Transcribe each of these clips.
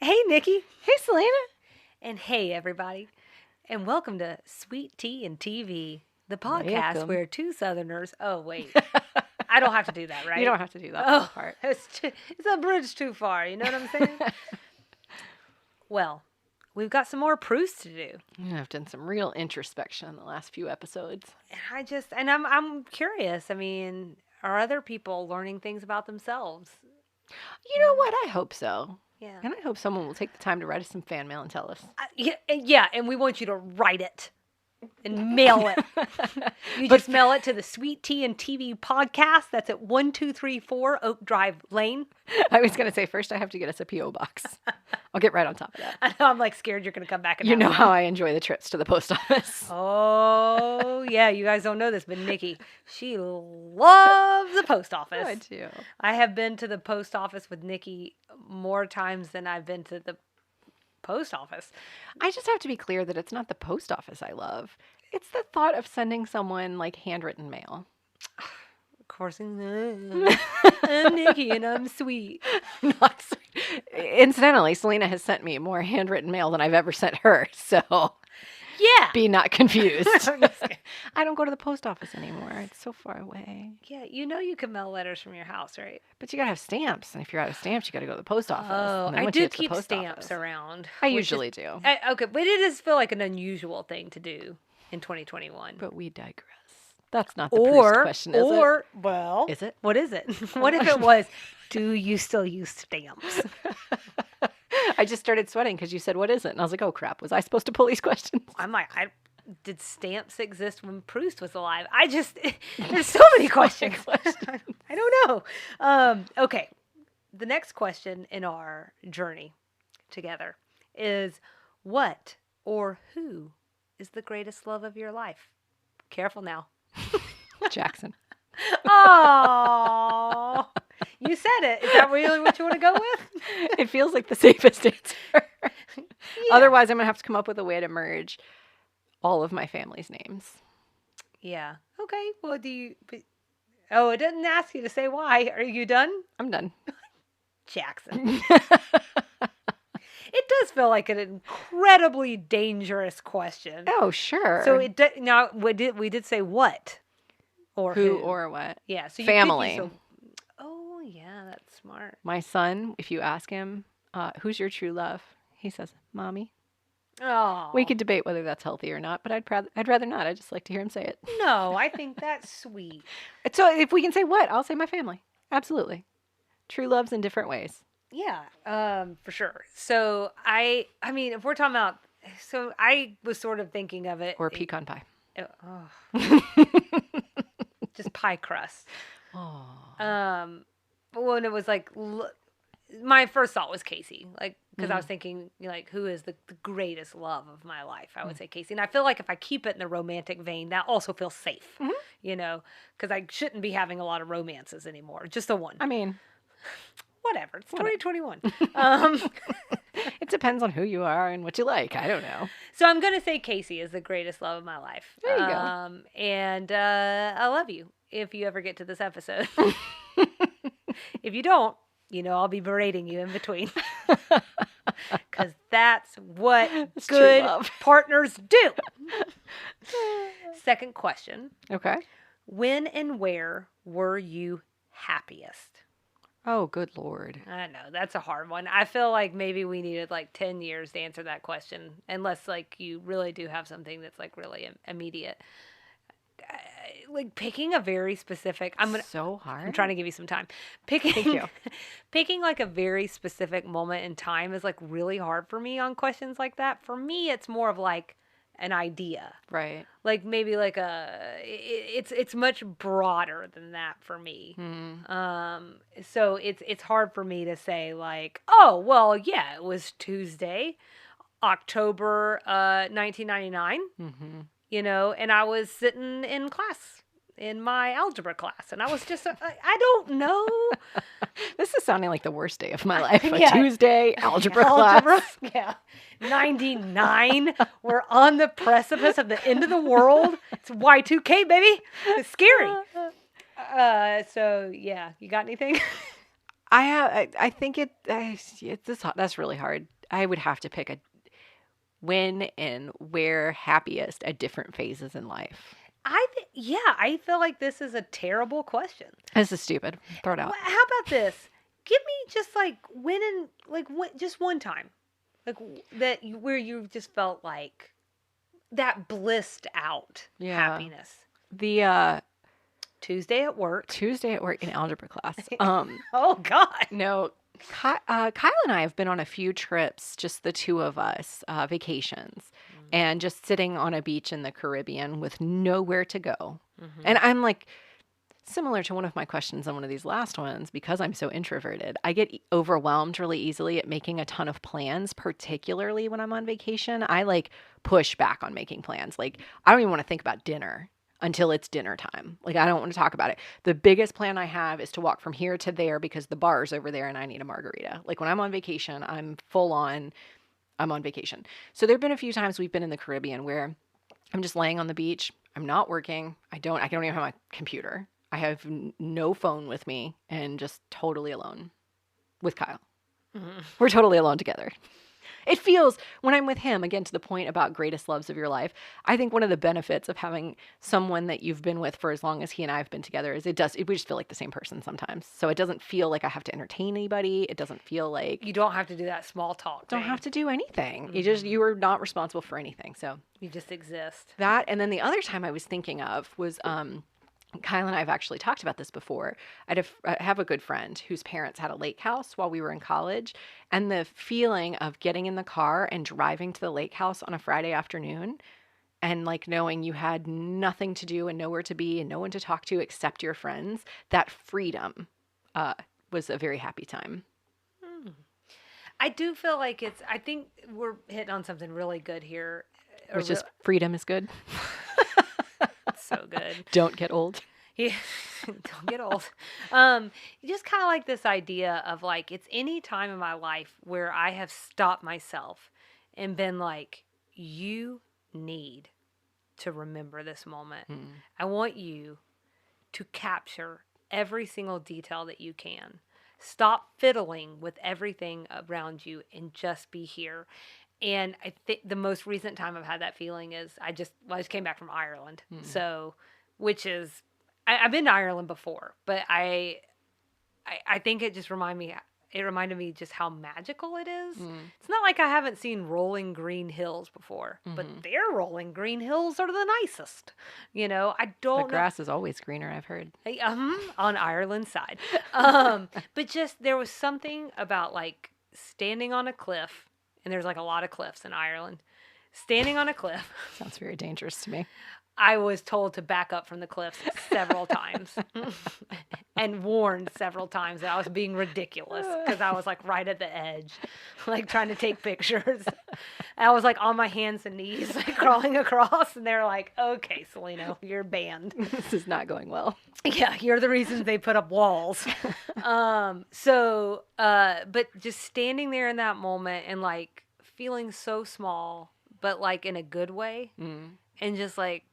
Hey, Nikki. Hey, Selena. And hey, everybody. And welcome to Sweet Tea and TV, the podcast Welcome. where two Southerners... Oh, wait. I don't have to do that, right? You don't have to do that part. It's a bridge too far. You know what I'm saying? Well, we've got some more proofs to do. I've done some real introspection in the last few episodes. And I'm curious. I mean, are other people learning things about themselves? You know what? I hope so. Yeah. And I hope someone will take the time to write us some fan mail and tell us. Yeah, and we want you to write it and mail it. Just mail it to the Sweet Tea and TV podcast. That's at 1234 Oak Drive Lane. I was going to say, first I have to get us a P.O. box. I'll get right on top of that. I know, I'm like scared you're going to come back. And you know how I enjoy the trips to the post office. Oh, yeah. You guys don't know this, but Nikki, she loves the post office. I do. I have been to the post office with Nikki more times than I've been to the post office. I just have to be clear that it's not the post office I love. It's the thought of sending someone like handwritten mail. Of course, I'm Nikki and I'm sweet. Not sweet. Incidentally, Selena has sent me more handwritten mail than I've ever sent her. So yeah, be not confused. I don't go to the post office anymore. It's so far away. Yeah, you know you can mail letters from your house, right? But you got to have stamps. And if you're out of stamps, you got to go to the post office. Oh, I do keep stamps around. I usually do. Okay, but it does feel like an unusual thing to do in 2021. But we digress. That's not the first question, is it? Well, is it? What is it? What if it was, do you still use stamps? I just started sweating because you said, what is it? And I was like, oh, crap. Was I supposed to pull these questions? I'm like, did stamps exist when Proust was alive? There's so many questions. I don't know. Okay. The next question in our journey together is, what or who is the greatest love of your life? Careful now. Jackson. Oh, you said it. Is that really what you want to go with? It feels like the safest answer. Yeah. Otherwise, I'm going to have to come up with a way to merge all of my family's names. Yeah. Okay. Well, it didn't ask you to say why. Are you done? I'm done. Jackson. It does feel like an incredibly dangerous question. Oh, sure. So now we did say what or who or what? Yeah. So family. Oh yeah, that's smart. My son, if you ask him, who's your true love? He says, Mommy. Oh. We could debate whether that's healthy or not, but I'd rather not. I just like to hear him say it. No, I think that's sweet. So if we can say what, I'll say my family. Absolutely. True loves in different ways. Yeah, for sure. So I mean, if we're talking about, so I was sort of thinking of it. Or pecan pie. Just pie crust. Oh. But when it was like, my first thought was Casey, like, because I was thinking, like, who is the greatest love of my life? I would say Casey. And I feel like if I keep it in the romantic vein, that also feels safe, you know, because I shouldn't be having a lot of romances anymore. Just the one. I mean, whatever. It's 2021. It depends on who you are and what you like. I don't know. So I'm going to say Casey is the greatest love of my life. There you go. And I love you if you ever get to this episode. If you don't, you know, I'll be berating you in between. Because that's what good partners do. Second question. Okay. When and where were you happiest? Oh, good Lord. I know, that's a hard one. I feel like maybe we needed like 10 years to answer that question, unless like you really do have something that's like really immediate. Like picking a very specific, so hard. I'm trying to give you some time. Thank you. Picking like a very specific moment in time is like really hard for me on questions like that. For me, it's more of like an idea. Right. Like maybe like it's much broader than that for me. So it's hard for me to say like, oh, well, yeah, it was Tuesday, October 1999. You know, and I was sitting in class, in my algebra class, and I was just, I don't know. This is sounding like the worst day of my life. Yeah. Tuesday, algebra class. Yeah. 99. We're on the precipice of the end of the world. It's Y2K, baby. It's scary. So, yeah. You got anything? I think that's really hard. I would have to pick a when and where happiest at different phases in life. I feel like this is a terrible question. This is stupid. Throw it out. How about this? Give me just like just one time, like where you just felt like that blissed out happiness. The Tuesday at work in algebra class. Oh God. No, Kyle and I have been on a few trips, just the two of us, vacations, and just sitting on a beach in the Caribbean with nowhere to go. And I'm like, similar to one of my questions on one of these last ones, because I'm so introverted, I get overwhelmed really easily at making a ton of plans, particularly when I'm on vacation. I like push back on making plans. Like, I don't even want to think about dinner until it's dinner time. Like, I don't want to talk about it. The biggest plan I have is to walk from here to there because the bar's over there and I need a margarita. Like, when I'm on vacation, I'm on vacation. So there have been a few times we've been in the Caribbean where I'm just laying on the beach. I'm not working. I don't even have my computer. I have no phone with me and just totally alone with Kyle. We're totally alone together. It feels, when I'm with him, again, to the point about greatest loves of your life, I think one of the benefits of having someone that you've been with for as long as he and I have been together is we just feel like the same person sometimes. So it doesn't feel like I have to entertain anybody. It doesn't feel like... You don't have to do that small talk thing. Don't have to do anything. You are not responsible for anything. So you just exist. That, and then the other time I was thinking of was... Kyle and I have actually talked about this before. I have a good friend whose parents had a lake house while we were in college. And the feeling of getting in the car and driving to the lake house on a Friday afternoon and like knowing you had nothing to do and nowhere to be and no one to talk to except your friends, that freedom was a very happy time. I do feel like I think we're hitting on something really good here. Which is freedom is good. So good. Don't get old. Yeah, don't get old. Just kind of like this idea of like, it's any time in my life where I have stopped myself and been like, you need to remember this moment. I want you to capture every single detail that you can. Stop fiddling with everything around you and just be here. And I think the most recent time I've had that feeling is I just came back from Ireland. So, which is, I've been to Ireland before, but I think it just reminded me just how magical it is. It's not like I haven't seen rolling green hills before, but their rolling green hills are the nicest. You know, The grass is always greener, I've heard. On Ireland's side. But just, there was something about like standing on a cliff. And there's like a lot of cliffs in Ireland. Standing on a cliff. Sounds very dangerous to me. I was told to back up from the cliffs several times and warned several times that I was being ridiculous because I was like right at the edge, like trying to take pictures. I was like on my hands and knees, like crawling across, and they're like, okay, Selena, you're banned. This is not going well. Yeah, you're the reason they put up walls. But just standing there in that moment and like feeling so small, but like in a good way, and just like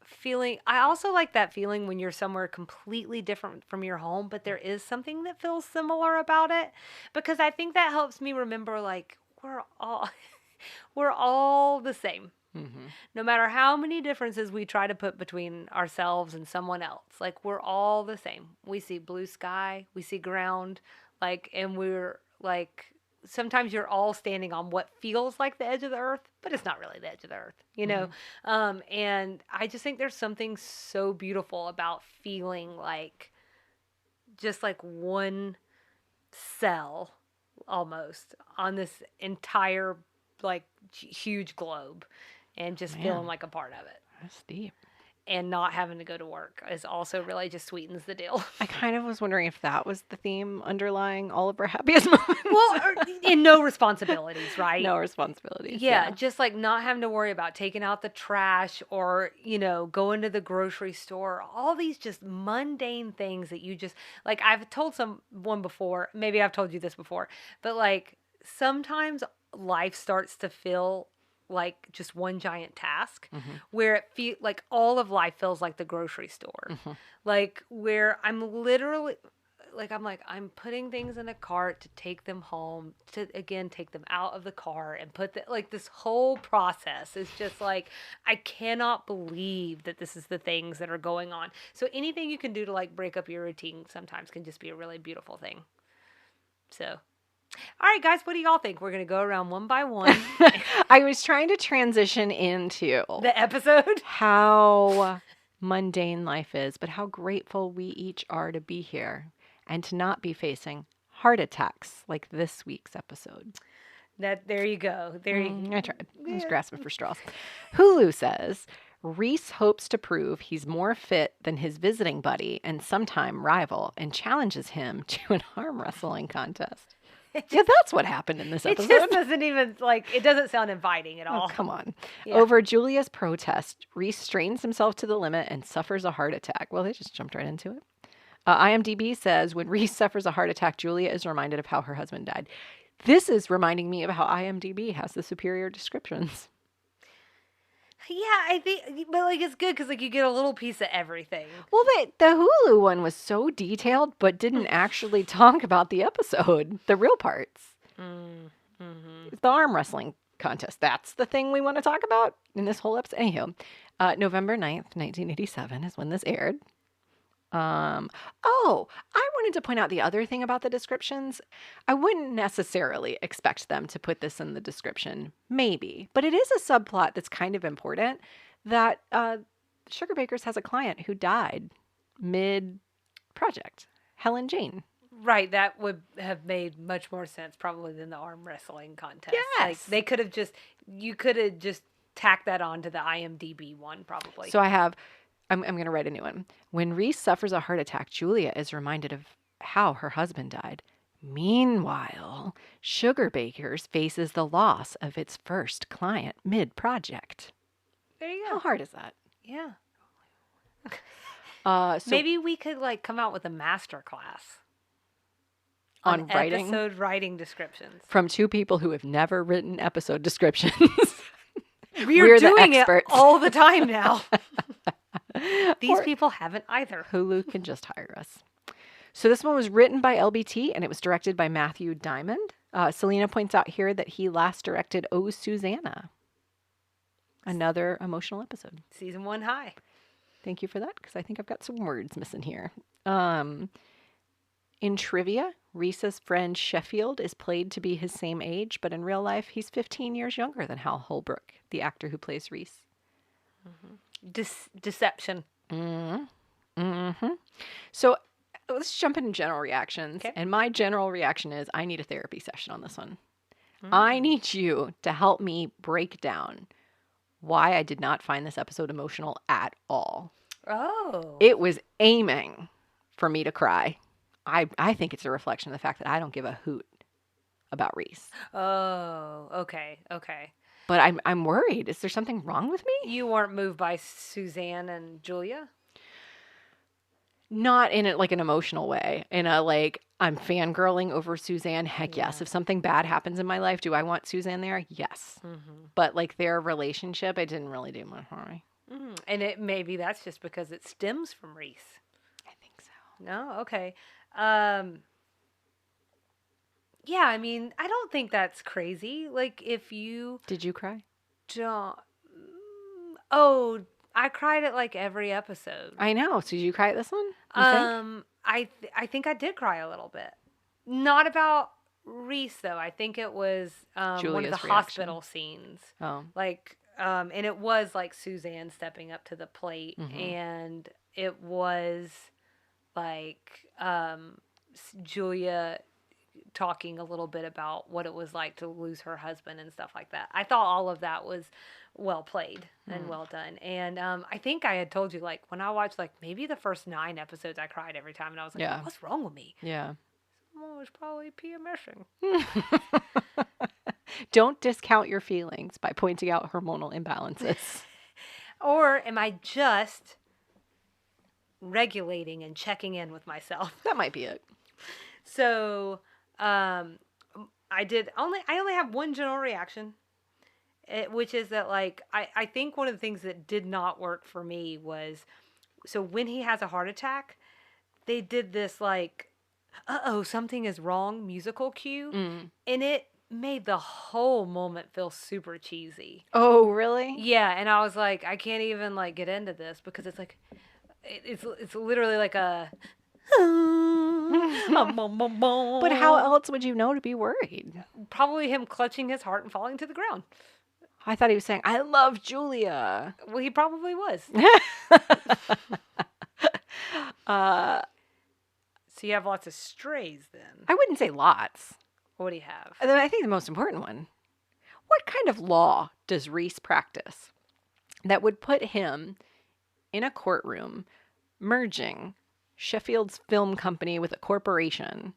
feeling, I also like that feeling when you're somewhere completely different from your home, but there is something that feels similar about it, because I think that helps me remember like we're all the same. No matter how many differences we try to put between ourselves and someone else, like we're all the same. We see blue sky, we see ground, like, and we're like, sometimes you're all standing on what feels like the edge of the earth, but it's not really the edge of the earth, you know? And I just think there's something so beautiful about feeling like just like one cell almost on this entire like huge globe, and just feeling like a part of it. That's deep. And not having to go to work is also really just sweetens the deal. I kind of was wondering if that was the theme underlying all of our happiest moments. Well, and no responsibilities, right? No responsibilities. Yeah, just like not having to worry about taking out the trash or, you know, going to the grocery store. All these just mundane things that you just, like, I've told someone before, maybe I've told you this before, but like sometimes life starts to feel like just one giant task, where it feel like all of life feels like the grocery store, like where I'm literally like I'm like I'm putting things in a cart to take them home, to again take them out of the car and put like this whole process is just like I cannot believe that this is the things that are going on. So anything you can do to like break up your routine sometimes can just be a really beautiful thing. So, all right, guys, what do y'all think? We're going to go around one by one. I was trying to transition into the episode. How mundane life is, but how grateful we each are to be here and to not be facing heart attacks like this week's episode. There you go. I tried. I was grasping for straws. Hulu says, Reese hopes to prove he's more fit than his visiting buddy and sometime rival and challenges him to an arm wrestling contest. Yeah, that's what happened in this episode. It just doesn't even, it doesn't sound inviting at all. Oh, come on. Yeah. Over Julia's protest, Reese strains himself to the limit and suffers a heart attack. Well, they just jumped right into it. IMDb says, when Reese suffers a heart attack, Julia is reminded of how her husband died. This is reminding me of how IMDb has the superior descriptions. Yeah, I think, but it's good because you get a little piece of everything. Well, the Hulu one was so detailed, but didn't actually talk about the episode, the real parts. Mm-hmm. The arm wrestling contest. That's the thing we want to talk about in this whole episode. Anyhow, November 9th, 1987 is when this aired. I wanted to point out the other thing about the descriptions. I wouldn't necessarily expect them to put this in the description, maybe, but it is a subplot that's kind of important that Sugar Bakers has a client who died mid-project, Helen Jane. Right, that would have made much more sense probably than the arm wrestling contest. Yes. They could have you could have just tacked that on to the IMDb one probably. So I'm going to write a new one. When Reese suffers a heart attack, Julia is reminded of how her husband died. Meanwhile, Sugar Bakers faces the loss of its first client mid-project. There you go. How hard is that? Yeah. So maybe we could come out with a master class on writing episode writing descriptions from two people who have never written episode descriptions. We're doing it all the time now. These people haven't either. Hulu can just hire us. So this one was written by LBT and it was directed by Matthew Diamond. Selena points out here that he last directed Oh, Susanna. Another emotional episode. Season 1 high. Thank you for that, because I think I've got some words missing here. In trivia, Reese's friend Sheffield is played to be his same age, but in real life, he's 15 years younger than Hal Holbrook, the actor who plays Reese. Mm-hmm. Deception. Mm-hmm. Mm-hmm. So let's jump into general reactions. Okay. And my general reaction is I need a therapy session on this one. Mm-hmm. I need you to help me break down why I did not find this episode emotional at all. Oh. It was aiming for me to cry. I think it's a reflection of the fact that I don't give a hoot about Reese. Oh, okay. But I'm worried. Is there something wrong with me? You weren't moved by Suzanne and Julia? Not in an emotional way. In a I'm fangirling over Suzanne. Heck yes. If something bad happens in my life, do I want Suzanne there? Yes. Mm-hmm. But their relationship, it didn't really do much for me. Mm-hmm. And maybe that's just because it stems from Reese. I think so. No? Okay. Yeah, I mean, I don't think that's crazy. If you... Did you cry? Don't... Oh, I cried at every episode. I know. So did you cry at this one? I think I did cry a little bit. Not about Reese, though. I think it was one of the reaction. hospital scenes. Oh. And it was Suzanne stepping up to the plate. Mm-hmm. And it was Julia talking a little bit about what it was like to lose her husband and stuff like that. I thought all of that was well played and well done. And I think I had told you, when I watched, maybe the first 9 episodes, I cried every time. And I was like, what's wrong with me? Yeah. Someone was probably PMSing. Don't discount your feelings by pointing out hormonal imbalances. Or am I just regulating and checking in with myself? That might be it. So, I only have one general reaction, which is that I think one of the things that did not work for me was, so when he has a heart attack, they did this uh-oh, something is wrong musical cue. Mm. And it made the whole moment feel super cheesy. Oh, really? Yeah, and I was like, I can't even like get into this because it's like it's literally like a But how else would you know to be worried? probably him clutching his heart and falling to the ground. I thought he was saying, I love Julia. Well, he probably was. So you have lots of strays then. I wouldn't say lots. What do you have? And then I think the most important one. What kind of law does Reese practice that would put him in a courtroom merging Sheffield's film company with a corporation,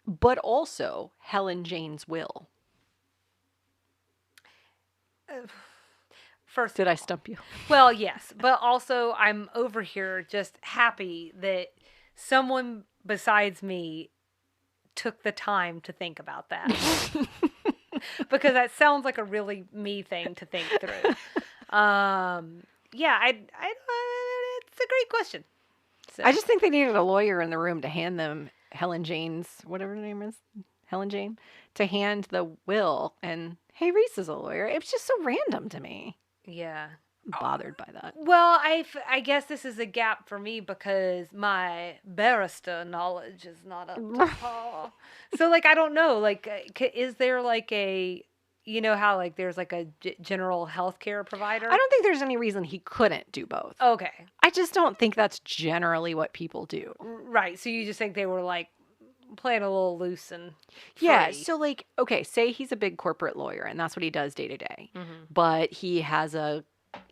but also Helen Jane's will? First, Did I stump you? well, yes, but also I'm over here just happy that someone besides me took the time to think about that. Because that sounds like a really me thing to think through. Yeah, it's a great question. So. I just think they needed a lawyer in the room to hand them Helen Jane's, whatever her name is, Helen Jane, to hand the will. And hey, Reese is a lawyer. It was just so random to me. Yeah. I'm bothered by that. Well, I guess this is a gap for me because my barrister knowledge is not up to par. So, like, I don't know. Like, is there like a, you know how like there's like a general healthcare provider? I don't think there's any reason he couldn't do both. Okay. I just don't think that's generally what people do. Right. So you just think they were like playing a little loose and free. Yeah. So like, okay, say he's a big corporate lawyer and that's what he does day to day, but he has a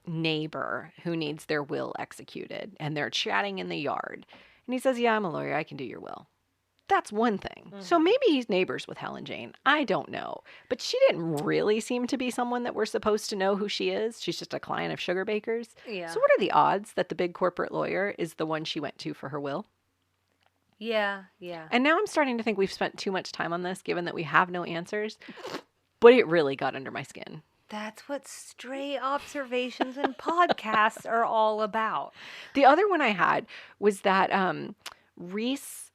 neighbor who needs their will executed and they're chatting in the yard and he says, yeah, I'm a lawyer. I can do your will. That's one thing. So maybe he's neighbors with Helen Jane. I don't know. But she didn't really seem to be someone that we're supposed to know who she is. She's just a client of Sugar Baker's. Yeah. So what are the odds that the big corporate lawyer is the one she went to for her will? Yeah. Yeah. And now I'm starting to think we've spent too much time on this, given that we have no answers. But it really got under my skin. That's what stray observations and podcasts are all about. The other one I had was that Reese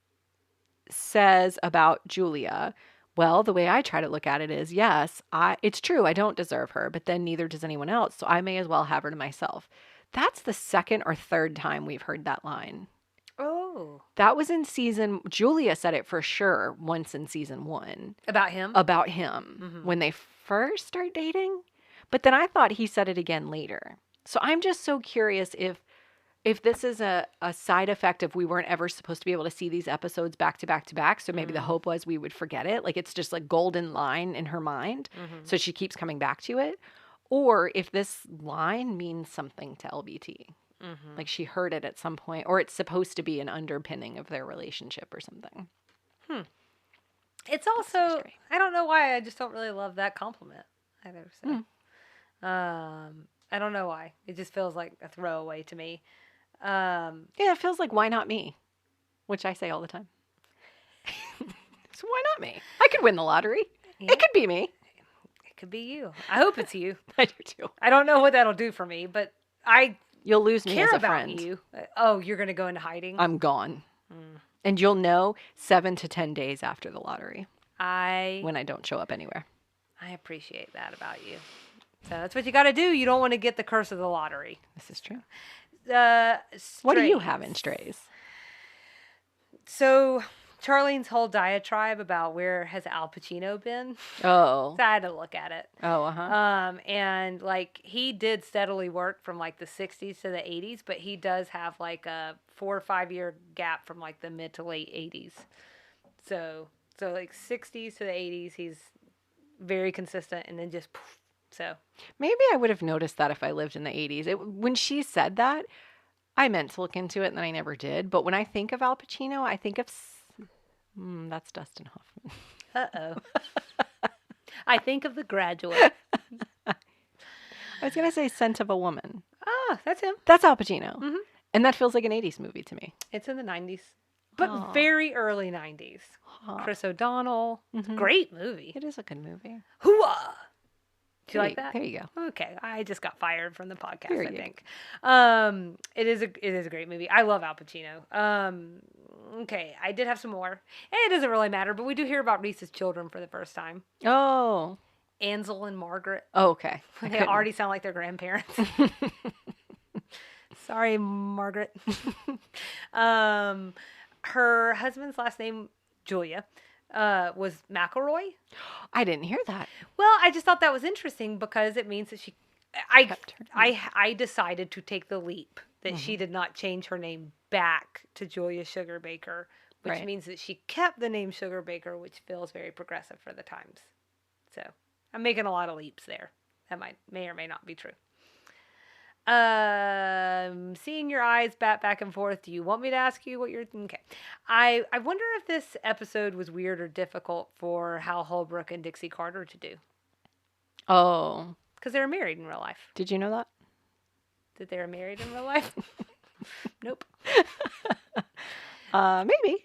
says about Julia, well, the way I try to look at it is, yes, it's true, I don't deserve her, but then neither does anyone else, so I may as well have her to myself. That's the second or third time we've heard that line. Oh. That was in Julia said it for sure once in season 1. About him? About him. When they first start dating. But then I thought he said it again later. So I'm just so curious if this is a side effect of we weren't ever supposed to be able to see these episodes back to back to back. So maybe the hope was we would forget it. Like it's just like golden line in her mind. So she keeps coming back to it. Or if this line means something to LBT. Like she heard it at some point, or it's supposed to be an underpinning of their relationship or something. It's also, I don't know why, I just don't really love that compliment either. So. I don't know why. It just feels like a throwaway to me. Yeah, it feels like why not me, which I say all the time. So why not me? I could win the lottery. Yeah. It could be me. It could be you. I hope it's you. I do too. I don't know what that'll do for me, but you'll lose me care as a about friend. You. Oh, you're going to go into hiding? I'm gone. And you'll know 7 to 10 days after the lottery. When I don't show up anywhere. I appreciate that about you. So that's what you got to do. You don't want to get the curse of the lottery. This is true. Strays. What do you have in strays? So Charlene's whole diatribe about where has Al Pacino been. Oh. So I had to look at it. Oh, And like he did steadily work from like the 60s to the 80s, but he does have like a 4 or 5 year gap from like the mid to late 80s. So like 60s to the 80s, he's very consistent, and then just poof. So maybe I would have noticed that if I lived in the 80s. When she said that, I meant to look into it, and then I never did. But when I think of Al Pacino, I think of that's Dustin Hoffman. Uh-oh. I think of The Graduate. I was going to say Scent of a Woman. Ah, that's him. That's Al Pacino. And that feels like an 80s movie to me. It's in the 90s. But very early 90s. Chris O'Donnell. It's a great movie. It is a good movie. Hooah! Do you like that? There you go. Okay, I just got fired from the podcast. There I you think. It is a great movie. I love Al Pacino. Okay, I did have some more, and it doesn't really matter, but we do hear about Reese's children for the first time. Oh. Ansel and Margaret. Oh, okay. They already sound like their grandparents. Sorry, Margaret. Her husband's last name, Julia, was McElroy. I didn't hear that. Well, I just thought that was interesting because it means that I decided to take the leap that she did not change her name back to Julia Sugarbaker, which means that she kept the name Sugarbaker, which feels very progressive for the times. So I'm making a lot of leaps there. That may or may not be true. Seeing your eyes bat back and forth. Do you want me to ask you what you're... Okay. I wonder if this episode was weird or difficult for Hal Holbrook and Dixie Carter to do. Oh. Because they were married in real life. Did you know that? That they were married in real life? Nope. Maybe.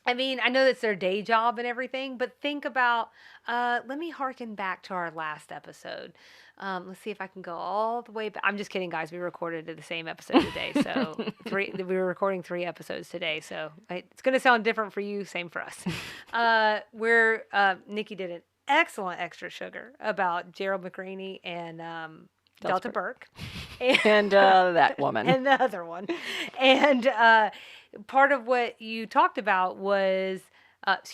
I mean, I know that's their day job and everything, but think about, let me harken back to our last episode. Let's see if I can go all the way back. I'm just kidding, guys. We recorded the same episode today. So we were recording 3 episodes today. So it's going to sound different for you. Same for us. Where Nikki did an excellent extra sugar about Gerald McRaney and Delta Burke. And that woman. And the other one. And part of what you talked about was,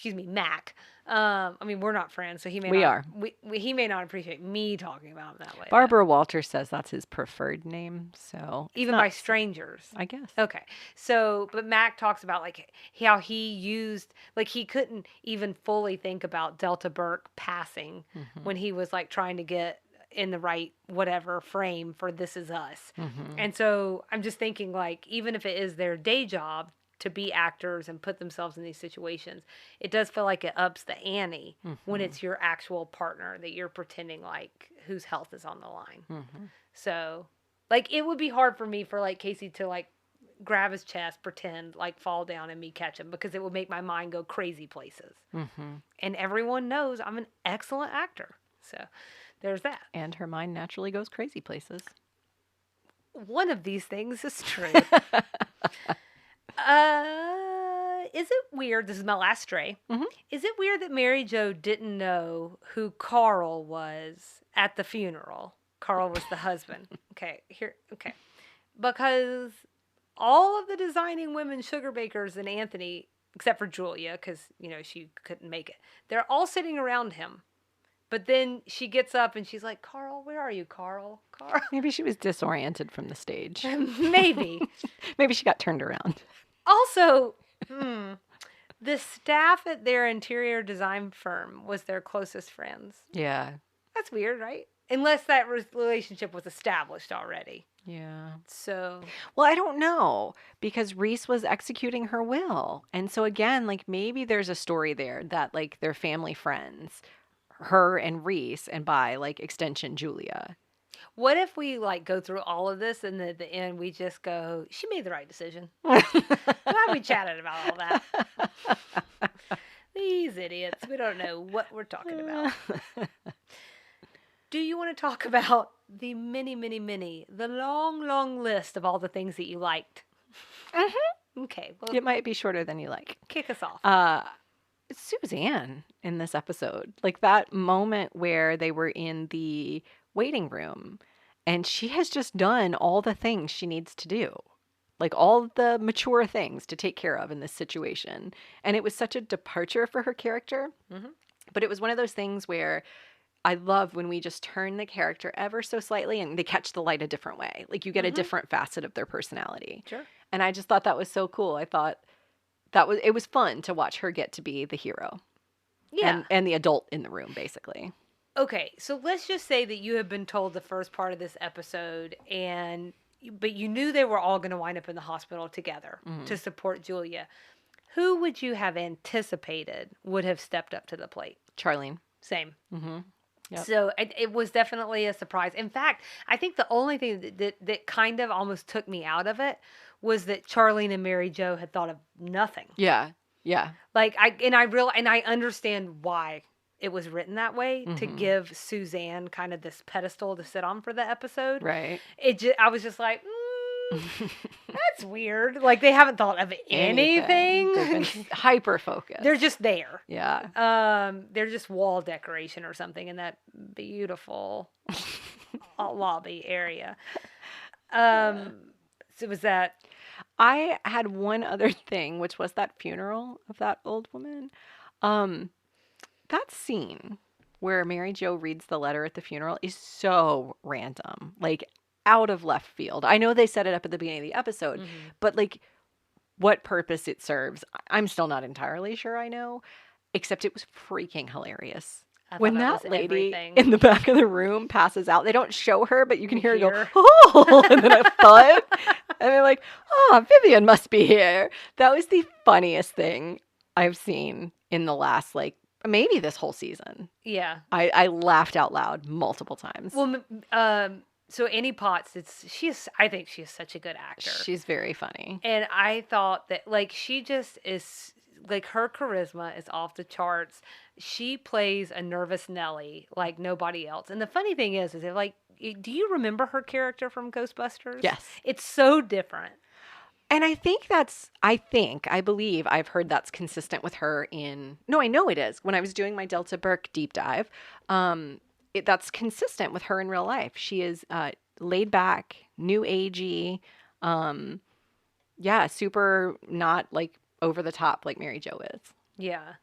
Mac. I mean, we're not friends, so he may he may not appreciate me talking about him that way. Barbara Walters says that's his preferred name, so even by strangers, I guess. Okay, so but Mac talks about like how he used, like he couldn't even fully think about Delta Burke passing when he was like trying to get in the right whatever frame for This Is Us. And so I'm just thinking, like, even if it is their day job to be actors and put themselves in these situations, it does feel like it ups the ante when it's your actual partner that you're pretending like whose health is on the line. So like it would be hard for me for like Casey to like grab his chest, pretend like fall down and me catch him, because it would make my mind go crazy places. And everyone knows I'm an excellent actor. So there's that. And her mind naturally goes crazy places. One of these things is true. Is it weird? This is my last stray. Is it weird that Mary Jo didn't know who Carl was at the funeral? Carl was the husband. Okay. Because all of the designing women sugar bakers and Anthony, except for Julia, because, you know, she couldn't make it, they're all sitting around him. But then she gets up and she's like, Carl, where are you, Carl? Carl. Maybe she was disoriented from the stage. Maybe. Maybe she got turned around. Also, the staff at their interior design firm was their closest friends. Yeah. That's weird, right? Unless that relationship was established already. Yeah. So. Well, I don't know, because Reese was executing her will. And so again, like maybe there's a story there that like they're family friends, her and Reese, and by like extension, Julia. What if we like go through all of this and at the end we just go, she made the right decision? Why we chatted about all that? These idiots. We don't know what we're talking about. Do you want to talk about the the long list of all the things that you liked? Okay. Well, it might be shorter than you like. Kick us off. Suzanne in this episode, like that moment where they were in the waiting room and she has just done all the things she needs to do, like all the mature things to take care of in this situation. And it was such a departure for her character. But it was one of those things where I love when we just turn the character ever so slightly and they catch the light a different way. Like you get a different facet of their personality. Sure. And I just thought that was so cool. I thought it was fun to watch her get to be the hero. Yeah. And the adult in the room, basically. Okay, so let's just say that you have been told the first part of this episode, but you knew they were all going to wind up in the hospital together to support Julia. Who would you have anticipated would have stepped up to the plate? Charlene. Same. Yep. So it was definitely a surprise. In fact, I think the only thing that kind of almost took me out of it was that Charlene and Mary Jo had thought of nothing. Yeah. Yeah. Like I understand why it was written that way to give Suzanne kind of this pedestal to sit on for the episode. Right. I was just like, that's weird. Like, they haven't thought of anything. They've been hyper focused. They're just there. Yeah. They're just wall decoration or something in that beautiful lobby area. So was that? I had one other thing, which was that funeral of that old woman. That scene where Mary Jo reads the letter at the funeral is so random, like out of left field. I know they set it up at the beginning of the episode, but like what purpose it serves, I'm still not entirely sure I know, except it was freaking hilarious. When that lady in the back of the room passes out, they don't show her, but you can hear her go, oh, and then a thud. And they're like, oh, Vivian must be here. That was the funniest thing I've seen in the last, like, maybe this whole season. Yeah. I laughed out loud multiple times. Well, so Annie Potts, I think she is such a good actor. She's very funny. And I thought that, like, she just is, like, her charisma is off the charts. She plays a nervous Nellie like nobody else. And the funny thing is like, do you remember her character from Ghostbusters? Yes. It's so different. And I believe I've heard that's consistent with her I know it is. When I was doing my Delta Burke deep dive, that's consistent with her in real life. She is laid back, new agey, super not like over the top like Mary Jo is. Yeah.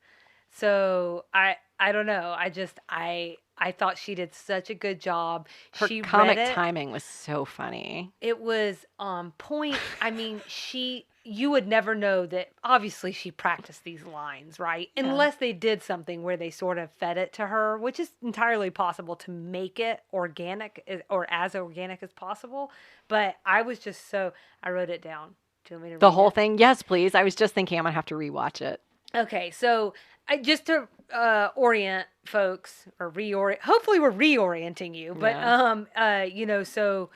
So I don't know. I thought she did such a good job. Her comic timing was so funny. It was on point. I mean, you would never know that obviously she practiced these lines, right? Yeah. Unless they did something where they sort of fed it to her, which is entirely possible to make it organic or as organic as possible. But I was just I wrote it down. Do you want me to read the whole thing? Yes, please. I was just thinking I'm going to have to rewatch it. Okay, so just to orient folks or hopefully we're reorienting you, but so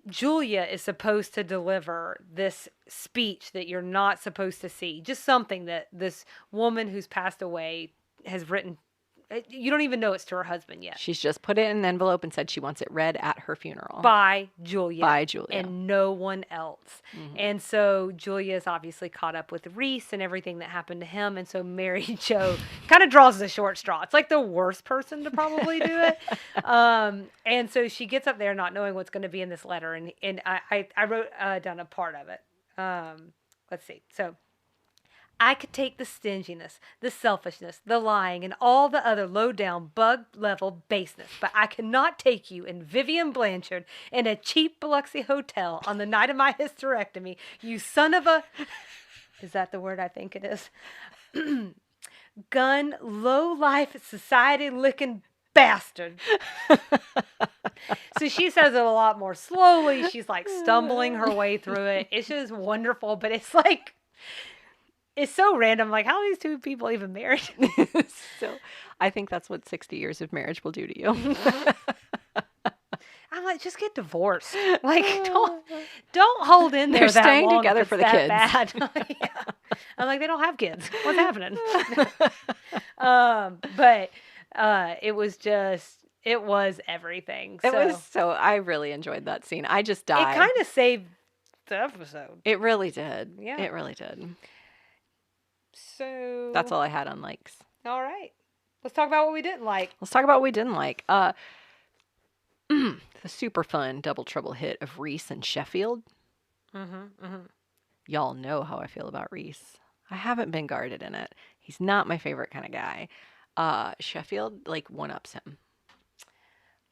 Julia is supposed to deliver this speech that you're not supposed to see, just something that this woman who's passed away has written. You don't even know it's to her husband yet. She's just put it in an envelope and said she wants it read at her funeral. By Julia. And no one else. Mm-hmm. And so Julia is obviously caught up with Reese and everything that happened to him. And so Mary Jo kind of draws the short straw. It's like the worst person to probably do it. And so she gets up there not knowing what's going to be in this letter. And I wrote down a part of it. Let's see. So, I could take the stinginess, the selfishness, the lying, and all the other low-down, bug-level baseness, but I cannot take you and Vivian Blanchard in a cheap Biloxi hotel on the night of my hysterectomy, you son of a... Is that the word I think it is? Gun, low-life, society-licking bastard. So she says it a lot more slowly. She's like stumbling her way through it. It's just wonderful, but it's like... It's so random. Like, how are these two people even married? So, I think that's what 60 years of marriage will do to you. I'm like, just get divorced. Like, don't hold in there. They're that staying long together for the kids. Bad. Yeah. I'm like, they don't have kids. What's happening? But it was everything. I really enjoyed that scene. I just died. It kind of saved the episode. It really did. Yeah. It really did. So that's all I had on likes. All right. Let's talk about what we didn't like. The super fun double trouble hit of Reese and Sheffield. Y'all know how I feel about Reese. I haven't been guarded in it. He's not my favorite kind of guy. Sheffield, like, one-ups him.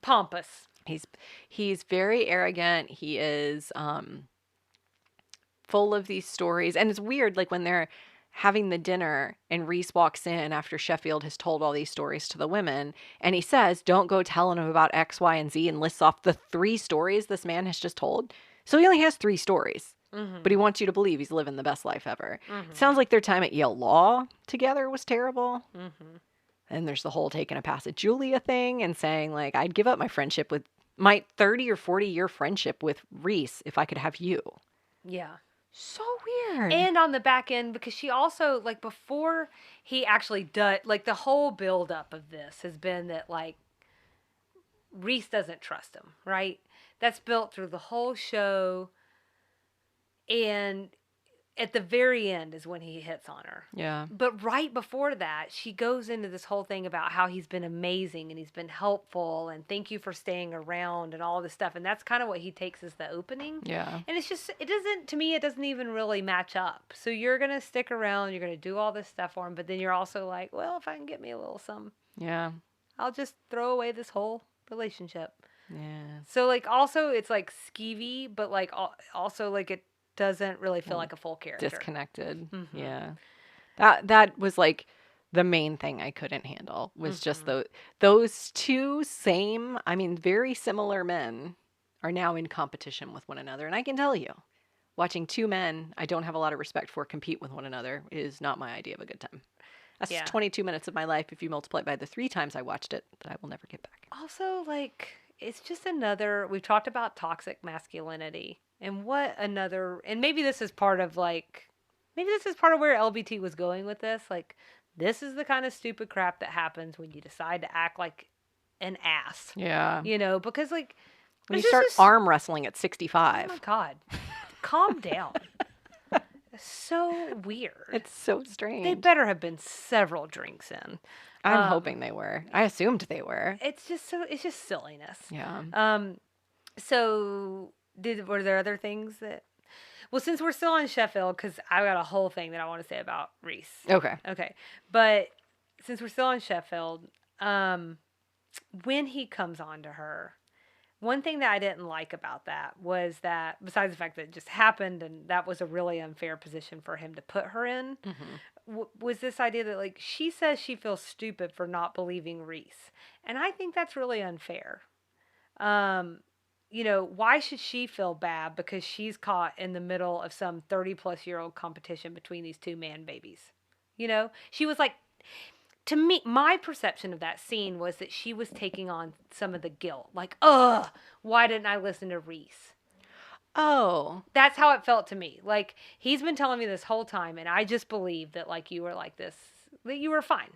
Pompous. He's very arrogant. He is full of these stories. And it's weird, like, when they're having the dinner and Reese walks in after Sheffield has told all these stories to the women, and he says, don't go telling him about X, Y, and Z, and lists off the 3 stories this man has just told. So he only has 3 stories, but he wants you to believe he's living the best life ever. It sounds like their time at Yale Law together was terrible. And there's the whole taking a pass at Julia thing and saying, like, I'd give up my 30 or 40 year friendship with Reese if I could have you. Yeah. So weird. And on the back end, because she also, like, before he actually does, like, the whole buildup of this has been that, like, Reese doesn't trust him, right? That's built through the whole show. And at the very end is when he hits on her. Yeah. But right before that, she goes into this whole thing about how he's been amazing and he's been helpful and thank you for staying around and all this stuff. And that's kind of what he takes as the opening. Yeah. And it's just, it doesn't, to me, it doesn't even really match up. So you're going to stick around, you're going to do all this stuff for him, but then you're also like, well, if I can get me a little something, Yeah. I'll just throw away this whole relationship. Yeah. So, like, also it's like skeevy, but like also like it doesn't really feel like a full character. Disconnected. Mm-hmm. Yeah. That was like the main thing I couldn't handle was just those two same, I mean, very similar men are now in competition with one another. And I can tell you, watching two men I don't have a lot of respect for compete with one another is not my idea of a good time. That's 22 minutes of my life if you multiply it by the 3 times I watched it that I will never get back. Also, like, it's just another, we've talked about toxic masculinity. And what another, and maybe this is part of where LBT was going with this. Like, this is the kind of stupid crap that happens when you decide to act like an ass. Yeah. You know, because, like, when you start arm wrestling at 65. Oh my God. Calm down. It's so weird. It's so strange. They better have been several drinks in. I'm hoping they were. I assumed they were. It's just silliness. Yeah. So were there other things that, well, since we're still on Sheffield, because I got a whole thing that I want to say about Reese. Okay. But since we're still on Sheffield, when he comes on to her, one thing that I didn't like about that was that, besides the fact that it just happened and that was a really unfair position for him to put her in, was this idea that, like, she says she feels stupid for not believing Reese. And I think that's really unfair. You know, why should she feel bad because she's caught in the middle of some 30-plus-year-old competition between these two man babies? You know, she was like, to me, my perception of that scene was that she was taking on some of the guilt. Like, why didn't I listen to Reese? Oh. That's how it felt to me. Like, he's been telling me this whole time, and I just believe that, like, you were like this, that you were fine.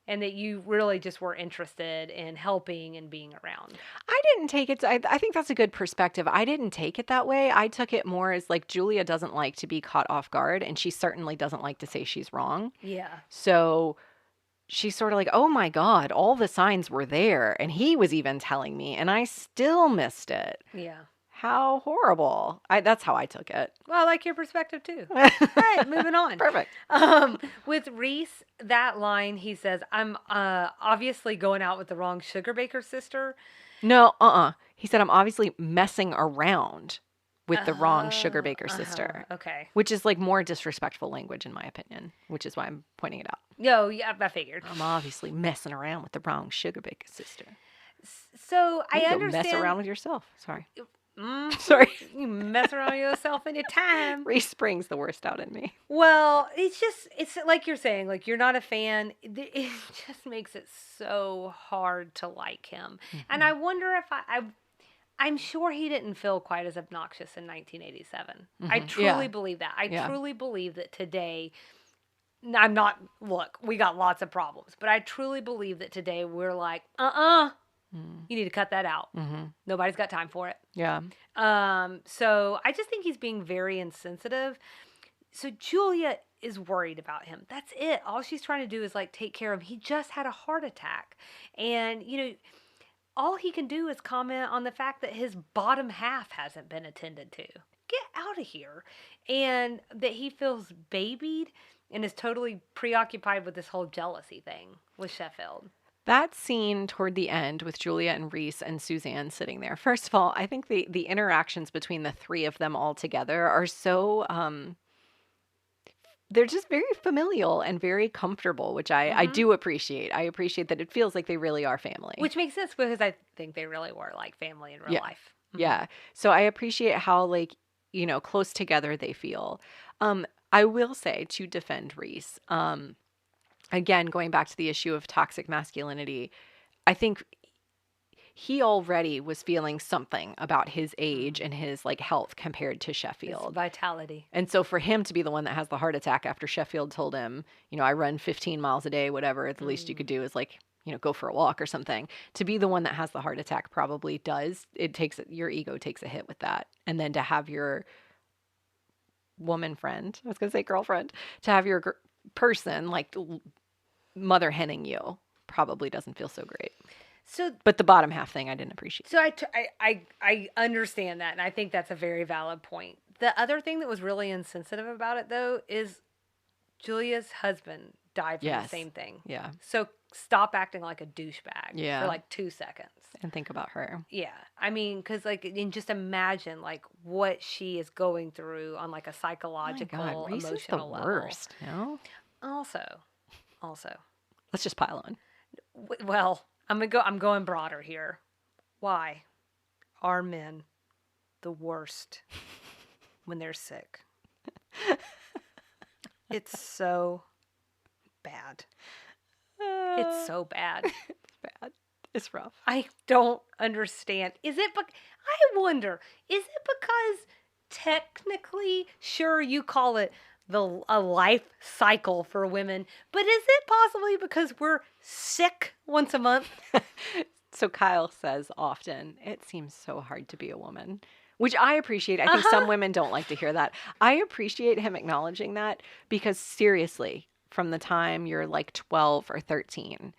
And that you really just were interested in helping and being around. I didn't take it, I think that's a good perspective. I didn't take it that way. I took it more as, like, Julia doesn't like to be caught off guard, and she certainly doesn't like to say she's wrong. Yeah. So she's sort of like, oh my God, all the signs were there. And he was even telling me, and I still missed it. Yeah. How horrible. That's how I took it. Well, I like your perspective too. All right, moving on. Perfect. With Reese, that line, he says, I'm obviously going out with the wrong sugar baker sister. No, He said, I'm obviously messing around with the wrong sugar baker sister. Okay. Which is, like, more disrespectful language in my opinion, which is why I'm pointing it out. No, yeah, I figured. I'm obviously messing around with the wrong sugar baker sister. So I understand. Mess around with yourself. Sorry. Sorry. You mess around with yourself anytime. Reese brings the worst out in me. Well, it's like you're saying, like, you're not a fan. It just makes it so hard to like him. Mm-hmm. And I wonder if I'm sure he didn't feel quite as obnoxious in 1987. Mm-hmm. I truly believe that. I truly believe that today, look, we got lots of problems, but I truly believe that today we're like, you need to cut that out. Mm-hmm. Nobody's got time for it. Yeah. So I just think he's being very insensitive. So Julia is worried about him. That's it. All she's trying to do is, like, take care of him. He just had a heart attack. And, you know, all he can do is comment on the fact that his bottom half hasn't been attended to. Get out of here. And that he feels babied and is totally preoccupied with this whole jealousy thing with Sheffield. That scene toward the end with Julia and Reese and Suzanne sitting there. First of all, I think the interactions between the three of them all together are so, they're just very familial and very comfortable, which I do appreciate. I appreciate that it feels like they really are family. Which makes sense because I think they really were like family in real life. Mm-hmm. Yeah. So I appreciate how, like, you know, close together they feel. I will say, to defend Reese, again, going back to the issue of toxic masculinity, I think he already was feeling something about his age and his like health compared to It's Sheffield. vitality. And so for him to be the one that has the heart attack after Sheffield told him, I run 15 miles a day, whatever, the least you could do is like, go for a walk or something. To be the one that has the heart attack probably does. Your ego takes a hit with that. And then to have your woman friend, I was going to say girlfriend, to have your person like mother henning you probably doesn't feel so great. But the bottom half thing I didn't appreciate. So I understand that, and I think that's a very valid point. The other thing that was really insensitive about it, though, is Julia's husband died from the same thing. Yeah. So stop acting like a douchebag Yeah. for like 2 seconds. And think about her. Yeah. I mean, because and just imagine like what she is going through on like a psychological, my God, Reese emotional is the level. worst, Also. Let's just pile on. Well, I'm going broader here. Why are men the worst when they're sick? It's so bad. It's so bad. It's bad. It's rough. I don't understand. I wonder, is it because technically, sure, you call it a life cycle for women, but is it possibly because we're sick once a month? So Kyle says often, it seems so hard to be a woman, which I appreciate. I think some women don't like to hear that. I appreciate him acknowledging that because seriously, from the time you're like 12 or 13,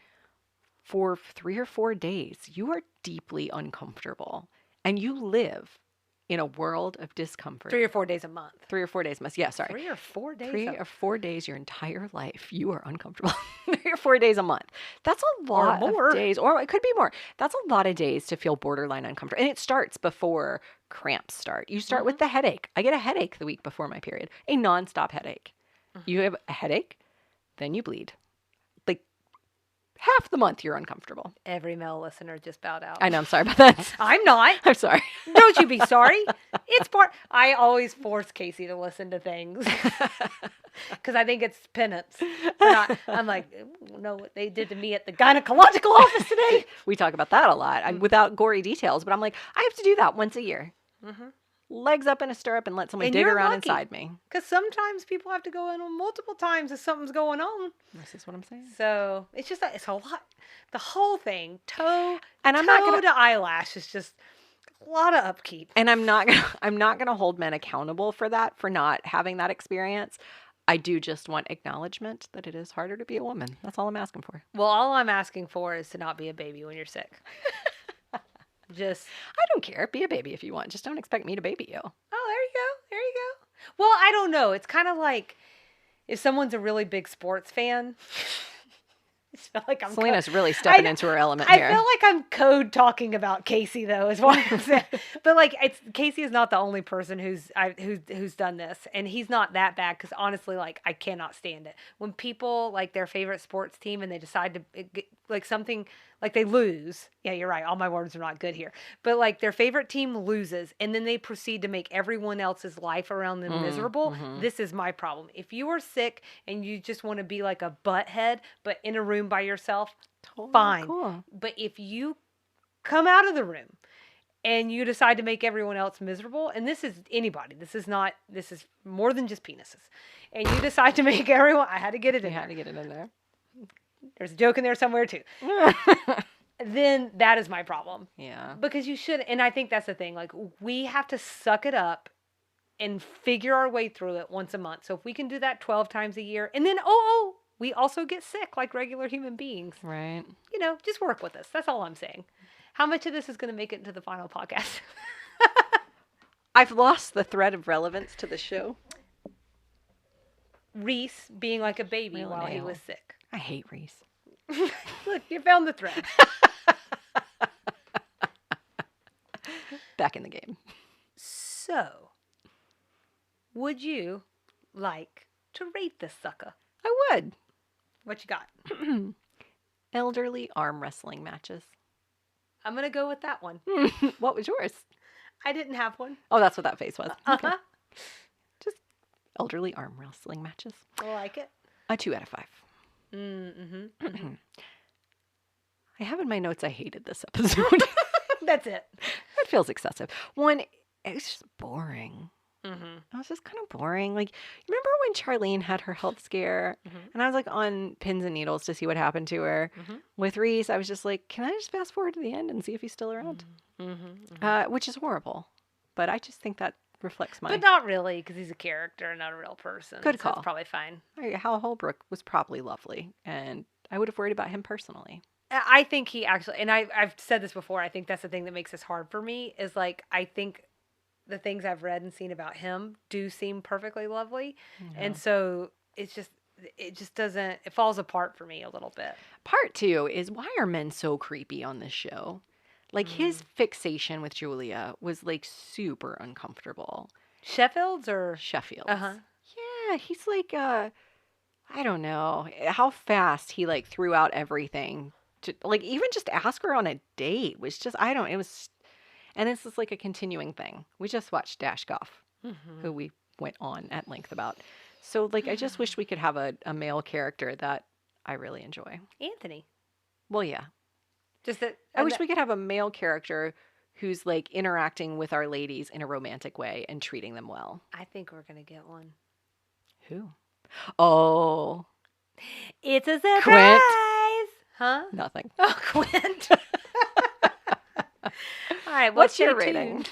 for 3 or 4 days, you are deeply uncomfortable and you live in a world of discomfort. 3 or 4 days a month. 3 or 4 days. Yeah, sorry. 3 or 4 days? 3 or 4 days your entire life, you are uncomfortable. 3 or 4 days a month. That's a lot of days. Or it could be more. That's a lot of days to feel borderline uncomfortable. And it starts before cramps start. You start with the headache. I get a headache the week before my period. A nonstop headache. You have a headache, then you bleed. Like half the month you're uncomfortable. Every male listener just bowed out. I know. I'm sorry about that. I'm not. I'm sorry. Don't you be sorry. It's part. I always force Casey to listen to things because I think it's penance. I'm like, know what they did to me at the gynecological office today. We talk about that a lot without gory details, but I'm like, I have to do that once a year. Legs up in a stirrup and let someone dig around inside me. Because sometimes people have to go in multiple times if something's going on. This is what I'm saying. So it's just it's a lot. The whole thing, toe to eyelash is just a lot of upkeep. And I'm not gonna hold men accountable for that, for not having that experience. I do just want acknowledgement that it is harder to be a woman. That's all I'm asking for. Well, all I'm asking for is to not be a baby when you're sick. I don't care. Be a baby if you want. Just don't expect me to baby you. Oh, there you go. Well, I don't know. It's kind of like if someone's a really big sports fan. I feel like Selena's really stepping into her element here. I feel like I'm code talking about Casey though, is what I'm saying. But like, Casey is not the only person who's done this, and he's not that bad because honestly, like, I cannot stand it when people like their favorite sports team and they decide to like something. Like they lose. Yeah, you're right. All my words are not good here. But like their favorite team loses and then they proceed to make everyone else's life around them miserable. This is my problem. If you are sick and you just want to be like a butthead, but in a room by yourself, fine. Cool. But if you come out of the room and you decide to make everyone else miserable, and this is anybody. This is more than just penises. And you decide to make everyone, I had to get it in there. You had to get it in there. There's a joke in there somewhere too. Then that is my problem. Yeah. Because you should, and I think that's the thing. Like, we have to suck it up and figure our way through it once a month. So if we can do that 12 times a year, and then, we also get sick like regular human beings. Right. Just work with us. That's all I'm saying. How much of this is going to make it into the final podcast? I've lost the thread of relevance to the show. Reese being like a baby while he was sick. I hate Reese. Look, you found the thread. Back in the game. So, would you like to rate this sucker? I would. What you got? Elderly arm wrestling matches. I'm going to go with that one. What was yours? I didn't have one. Oh, that's what that face was. Uh-huh. Okay. Just elderly arm wrestling matches. I like it. A 2 out of 5. I have in my notes I hated this episode. That's it. That feels excessive. One, it was just boring. Mm-hmm. It was just kind of boring. Like, remember when Charlene had her health scare? And I was like on pins and needles to see what happened to her. With Reese, I was just like, can I just fast forward to the end and see if he's still around? Which is horrible. But I just think that reflects my... But not really, because he's a character, not a real person. Good so call. It's probably fine. Hal Holbrook was probably lovely, and I would have worried about him personally. I think he actually, and I've said this before, I think that's the thing that makes this hard for me, is like, I think the things I've read and seen about him do seem perfectly lovely. And so it just doesn't, it falls apart for me a little bit. Part 2 is, why are men so creepy on this show? Like, his fixation with Julia was, like, super uncomfortable. Sheffield's or? Sheffield's. Uh-huh. Yeah, he's like, I don't know, how fast he, like, threw out everything. To, like, even just ask her on a date was just, it was, and this is, like, a continuing thing. We just watched Dash Goff, who we went on at length about. So, like, I just wish we could have a male character that I really enjoy. Anthony. Well, yeah. Just that I wish we could have a male character who's like interacting with our ladies in a romantic way and treating them well. I think we're gonna get one. Who? Oh, it's a surprise. Quint. Huh? Nothing. Oh, Quint. All right. What's your rating?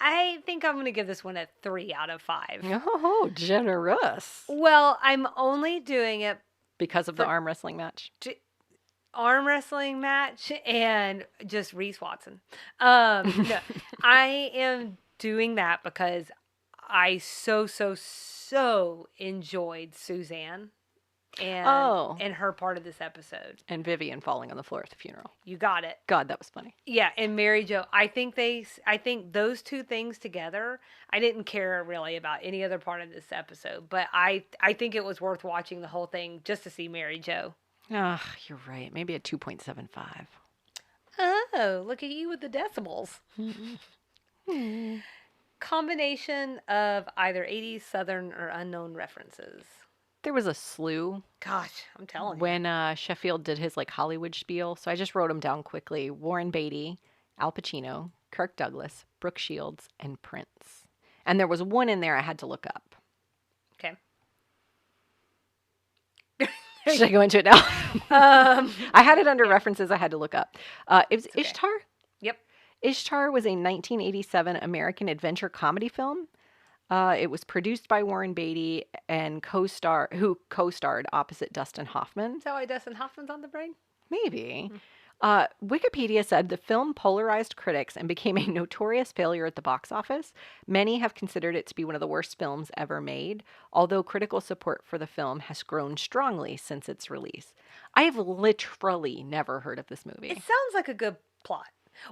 I think I'm gonna give this one a 3 out of 5. Oh, generous. Well, I'm only doing it because of the arm wrestling match. Arm wrestling match and just Reese Watson. No, I am doing that because I so enjoyed Suzanne and her part of this episode. And Vivian falling on the floor at the funeral. You got it. God, that was funny. Yeah, and Mary Jo. I think those two things together, I didn't care really about any other part of this episode, but I think it was worth watching the whole thing just to see Mary Jo. Ah, you're right. Maybe a 2.75. Oh, look at you with the decimals. Combination of either 80s, Southern, or unknown references. There was a slew. Gosh, I'm telling you. When Sheffield did his like Hollywood spiel, so I just wrote them down quickly. Warren Beatty, Al Pacino, Kirk Douglas, Brooke Shields, and Prince. And there was one in there I had to look up. Okay. Should I go into it now? I had it under references I had to look up. It was okay. Ishtar. Yep. Ishtar was a 1987 American adventure comedy film. It was produced by Warren Beatty and who co-starred opposite Dustin Hoffman. Is that why Dustin Hoffman's on the brain? Maybe. Wikipedia said the film polarized critics and became a notorious failure at the box office. Many have considered it to be one of the worst films ever made, although critical support for the film has grown strongly since its release. I have literally never heard of this movie. It sounds like a good plot.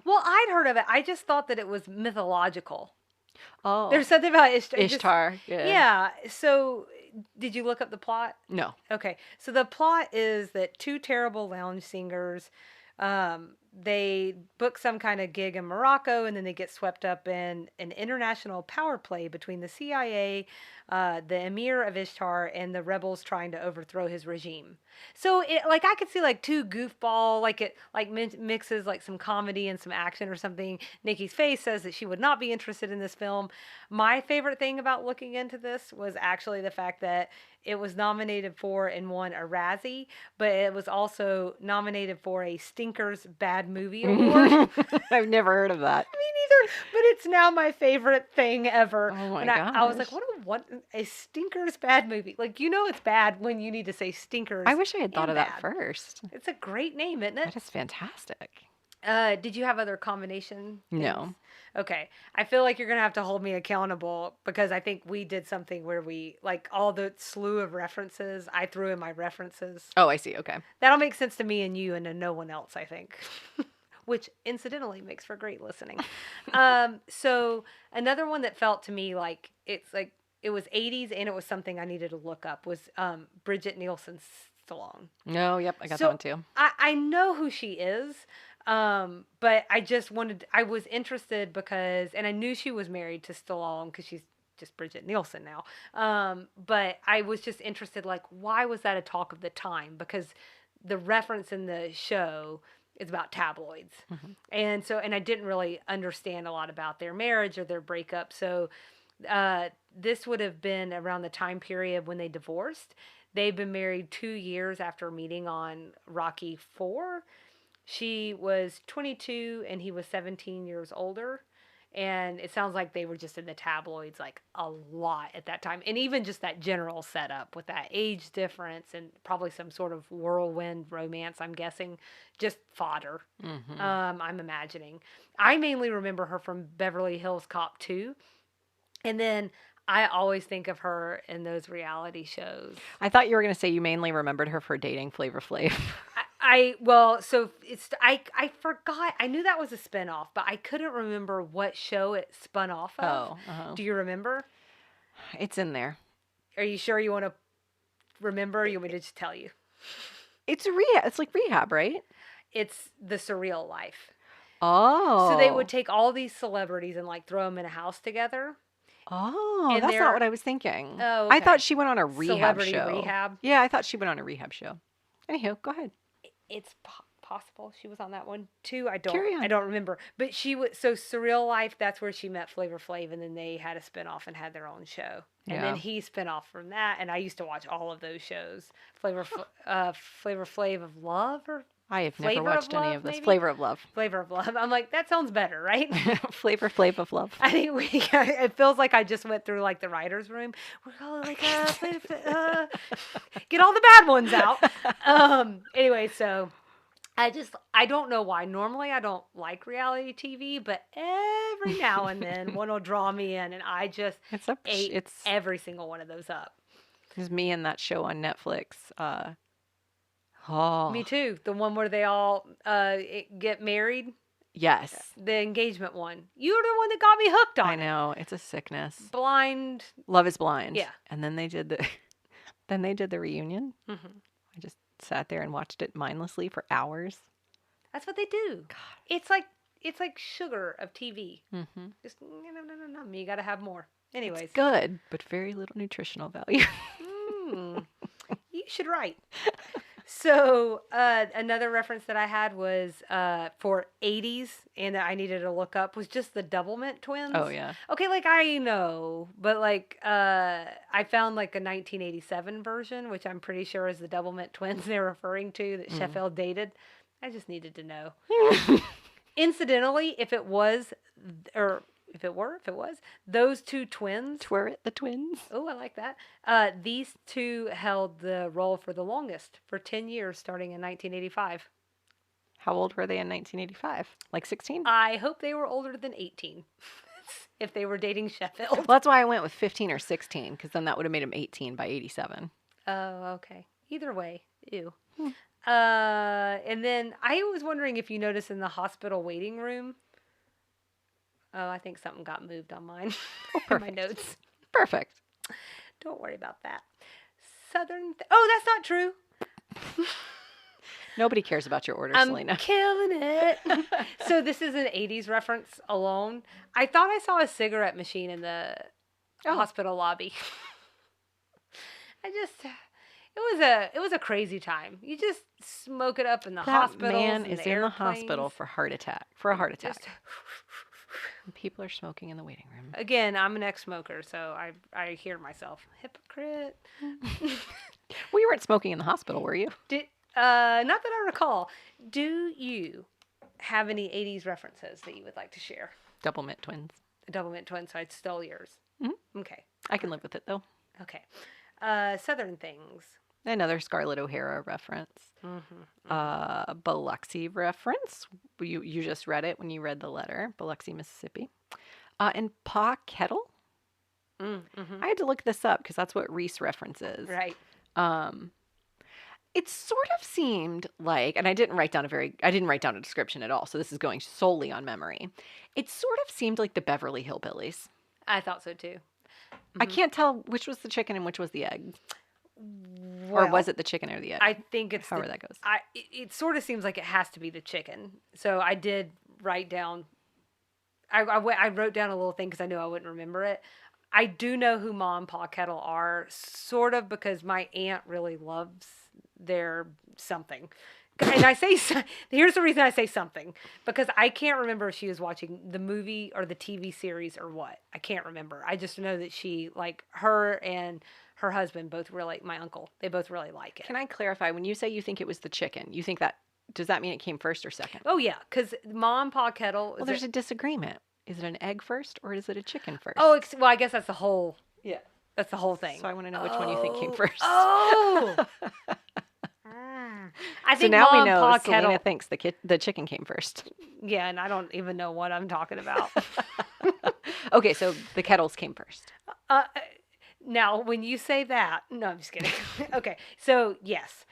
Well, I'd heard of it. I just thought that it was mythological. Oh. There's something about Ishtar. Ishtar, yeah. So, did you look up the plot? No. Okay. So, the plot is that two terrible lounge singers, they book some kind of gig in Morocco, and then they get swept up in an international power play between the CIA, the emir of Ishtar, and the rebels trying to overthrow his regime. So I could see like two goofball, mixes like some comedy and some action or something. Nikki's face says that she would not be interested in this film. My favorite thing about looking into this was actually the fact that it was nominated for and won a Razzie, but it was also nominated for a Stinkers Bad Movie Award. I've never heard of that. Me neither, but it's now my favorite thing ever. Oh my gosh. I was like, what a Stinkers Bad Movie. Like, it's bad when you need to say Stinkers. I wish I had thought of that first. It's a great name, isn't it? That is fantastic. Did you have other combination things? No. Okay. I feel like you're going to have to hold me accountable because I think we did something where we, like, all the slew of references, I threw in my references. Oh, I see. Okay. That'll make sense to me and you and to no one else, I think. Which, incidentally, makes for great listening. So, another one that felt to me like it was 80s and it was something I needed to look up was Bridget Nielsen Stallone. No, yep. I got that one too. I know who she is. But I was interested because, and I knew she was married to Stallone because she's just Bridget Nielsen now. But I was just interested, like, why was that a talk of the time? Because the reference in the show It's about tabloids. And I didn't really understand a lot about their marriage or their breakup. So this would have been around the time period when they divorced. They've been married 2 years after meeting on Rocky 4. She was 22 and he was 17 years older. And it sounds like they were just in the tabloids like a lot at that time. And even just that general setup with that age difference and probably some sort of whirlwind romance, I'm guessing, just fodder. I'm imagining. I mainly remember her from Beverly Hills Cop 2. And then I always think of her in those reality shows. I thought you were going to say you mainly remembered her for dating Flavor Flav. I forgot. I knew that was a spinoff, but I couldn't remember what show it spun off of. Do you remember? It's in there. Are you sure you want to remember? Or you want me to just tell you? It's rehab. It's like rehab, right? It's The Surreal Life. Oh. So they would take all these celebrities and like throw them in a house together. Oh, and that's not what I was thinking. Oh, okay. I thought she went on a rehab Celebrity show. rehab? Yeah, I thought she went on a rehab show. Anyhow, go ahead. It's possible she was on that one too. I Carry on. don't remember. But she was Surreal Life. That's where she met Flavor Flav, and then they had a spinoff and had their own show. And then he spin off from that. And I used to watch all of those shows. Flavor Flav of Love, or I have never watched any of this. Maybe? Flavor of Love. Flavor of Love. I'm like, that sounds better, right? Flavor Flav of Love. I think it feels like I just went through like the writer's room. We're all like, get all the bad ones out. Anyway, so I don't know why. Normally I don't like reality TV, but every now and then one will draw me in, and I just ate every single one of those up. It's me and that show on Netflix. Me too. The one where they all get married. Yes. The engagement one. You're the one that got me hooked on it. I know. It's a sickness. Blind. Love is Blind. Yeah. And then they did the reunion. I just sat there and watched it mindlessly for hours. That's what they do. God. It's like sugar of TV. Just no. You got to have more. Anyways. It's good, but very little nutritional value. You should write. So another reference that I had was for 80s, and I needed to look up, was just the Doublemint twins. Oh, yeah. Okay, like I know, but like I found like a 1987 version, which I'm pretty sure is the Doublemint twins they're referring to that Sheffield dated. I just needed to know. Incidentally, if it was, those two twins. Twere it, the twins. Oh, I like that. These two held the role for the longest, for 10 years, starting in 1985. How old were they in 1985? Like 16? I hope they were older than 18, if they were dating Sheffield. Well, that's why I went with 15 or 16, because then that would have made them 18 by 87. Oh, okay. Either way, ew. And then I was wondering if you notice in the hospital waiting room. Oh, I think something got moved on mine. In my notes. Perfect. Don't worry about that. Oh, that's not true. Nobody cares about your order, Selena. I'm killing it. So this is an 80s reference alone. I thought I saw a cigarette machine in the hospital lobby. It was a crazy time. You just smoke it up in the hospital. That man is in the hospital for a heart attack. People are smoking in the waiting room. Again, I'm an ex-smoker, so I hear myself. Hypocrite. Well, you weren't smoking in the hospital, were you? Not that I recall. Do you have any 80s references that you would like to share? Doublemint twins. The Doublemint twins, so I stole yours. Okay. I can live with it, though. Okay. Southern things. Another Scarlett O'Hara reference. Biloxi reference. You just read it when you read the letter. Biloxi, Mississippi. And Pa Kettle. I had to look this up because that's what Reese references. Right. It sort of seemed like, and I didn't write down a description at all, so this is going solely on memory. It sort of seemed like the Beverly Hillbillies. I thought so too. I can't tell which was the chicken and which was the egg. Well, or was it the chicken or the egg? I think it's however that goes. It sort of seems like it has to be the chicken. So I did write down. I wrote down a little thing because I knew I wouldn't remember it. I do know who Ma and Pa Kettle are, sort of, because my aunt really loves their something. And here's the reason I say something, because I can't remember if she was watching the movie or the TV series or what. I can't remember. I just know that she, like, her and her husband both really, my uncle, they both really like it. Can I clarify? When you say you think it was the chicken, you think that, does that mean it came first or second? Oh, yeah, because Ma and Pa Kettle. Well, there's a disagreement. Is it an egg first or is it a chicken first? Oh, well, I guess that's the whole, that's the whole thing. So I want to know which one you think came first. Oh! I think so now Ma we know and Pa Selena Kettle, thinks the chicken came first. yeah, and I don't even know what I'm talking about. Okay, so the kettles came first. Now, when you say that, no, I'm just kidding. Okay, so yes,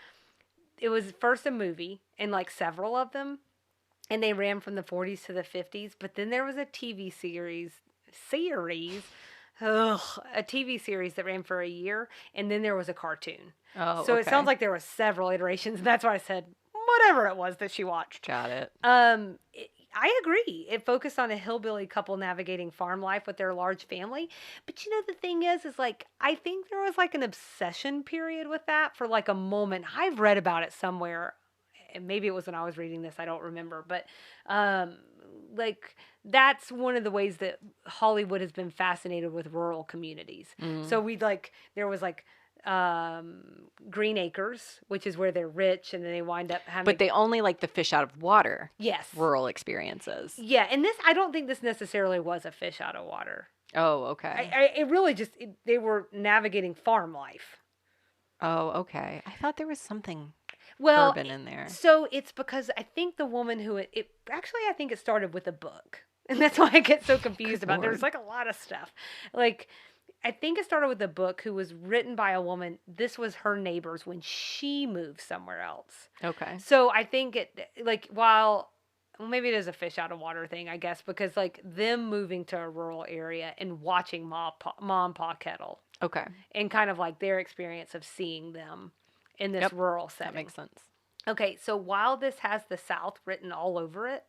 it was first a movie, and like several of them, and they ran from the 40s to the 50s. But then there was a TV series, a TV series that ran for a year, and then there was a cartoon. Oh, so it sounds like there was several iterations, and that's why I said whatever it was that she watched. Got it. I agree. It focused on a hillbilly couple navigating farm life with their large family. But you know, the thing is like, I think there was like an obsession period with that for like a moment. I've read about it somewhere, and maybe it was when I was reading this, I don't remember. But like, that's one of the ways that Hollywood has been fascinated with rural communities. So there was like, Green Acres, which is where they're rich and then they wind up having. But they only like the fish out of water. Yes. Rural experiences. Yeah, and I don't think this necessarily was a fish out of water. Oh, okay. It really they were navigating farm life. Oh, okay. I thought there was something urban in there. So it's because I think the woman who I think it started with a book. And that's why I get so confused about it. There's like a lot of stuff. Like, I think it started with a book who was written by a woman. This was her neighbors when she moved somewhere else. Okay. So I think maybe it is a fish out of water thing, I guess, because like them moving to a rural area and watching Ma and Pa Kettle. Okay. And kind of like their experience of seeing them in this rural setting. That makes sense. Okay, so while this has the South written all over it,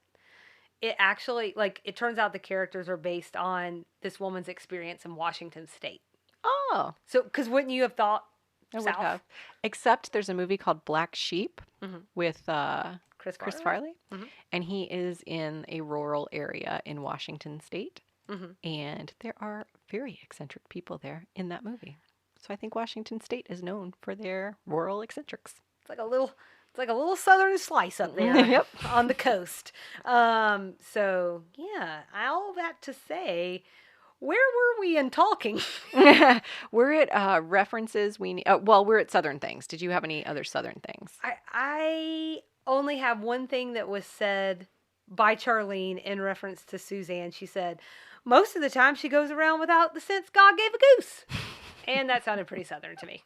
it actually, like, it turns out the characters are based on this woman's experience in Washington State. Oh. So, because wouldn't you have thought I South? would have. Except there's a movie called Black Sheep with Chris Farley. And he is in a rural area in Washington State. And there are very eccentric people there in that movie. So I think Washington State is known for their rural eccentrics. It's like a little southern slice up there on the coast. So, yeah, all that to say, where were we in talking? We're at references. We're at Southern things. Did you have any other Southern things? I only have one thing that was said by Charlene in reference to Suzanne. She said, most of the time she goes around without the sense God gave a goose. And that sounded pretty Southern to me.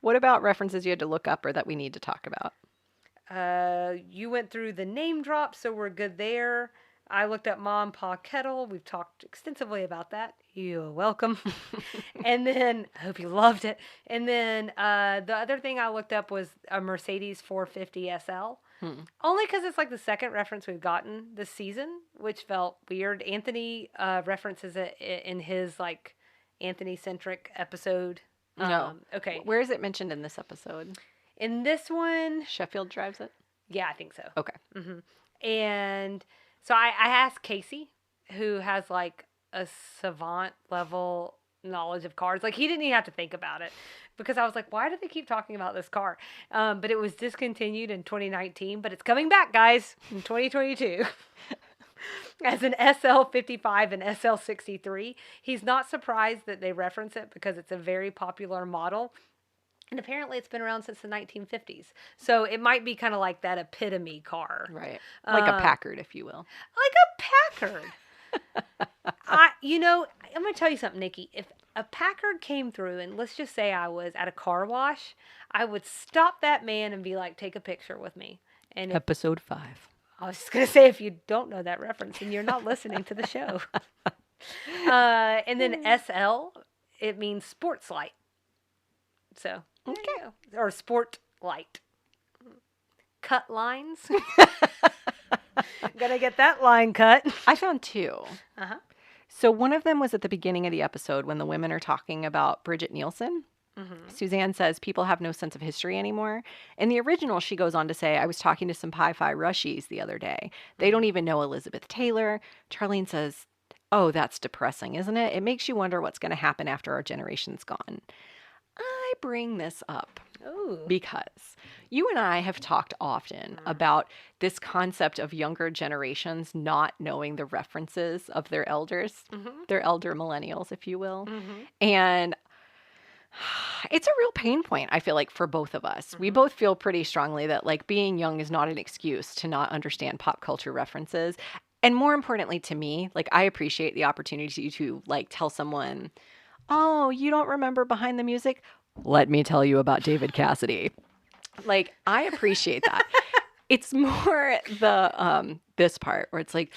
What about references you had to look up or that we need to talk about? You went through the name drop, so we're good there. I looked up Ma and Pa Kettle. We've talked extensively about that. You're welcome. And then, I hope you loved it. And then the other thing I looked up was a Mercedes 450 SL. Only because it's like the second reference we've gotten this season, which felt weird. Anthony references it in his like Anthony-centric episode. No. Okay. Where is it mentioned in this episode? In this one, Sheffield drives it? Yeah, I think so. Okay. And so I asked Casey, who has like a savant level knowledge of cars. Like, he didn't even have to think about it, because I was like, why do they keep talking about this car? But it was discontinued in 2019, but it's coming back, guys, in 2022. As an SL55 and SL63. He's not surprised that they reference it because it's a very popular model. And apparently it's been around since the 1950s. So it might be kind of like that epitome car. Right. Like a Packard, if you will. Like a Packard. I'm going to tell you something, Nikki. If a Packard came through and let's just say I was at a car wash, I would stop that man and be like, take a picture with me. And Episode 5. I was just going to say, if you don't know that reference, then you're not listening to the show. And then SL, it means sports light. So, okay. Or sport light. Cut lines. Gotta get that line cut. I found 2. So one of them was at the beginning of the episode when the women are talking about Bridget Nielsen. Suzanne says people have no sense of history anymore. In the original, she goes on to say, I was talking to some Pi-Fi Rushies the other day. They don't even know Elizabeth Taylor. Charlene says, oh, that's depressing, isn't it? It makes you wonder what's going to happen after our generation's gone. I bring this up because you and I have talked often about this concept of younger generations not knowing the references of their elders, their elder millennials, if you will. And it's a real pain point, I feel like, for both of us. We both feel pretty strongly that, like, being young is not an excuse to not understand pop culture references. And more importantly to me, like, I appreciate the opportunity to, like, tell someone, oh, you don't remember Behind the Music? Let me tell you about David Cassidy. Like, I appreciate that. It's more the this part where it's like,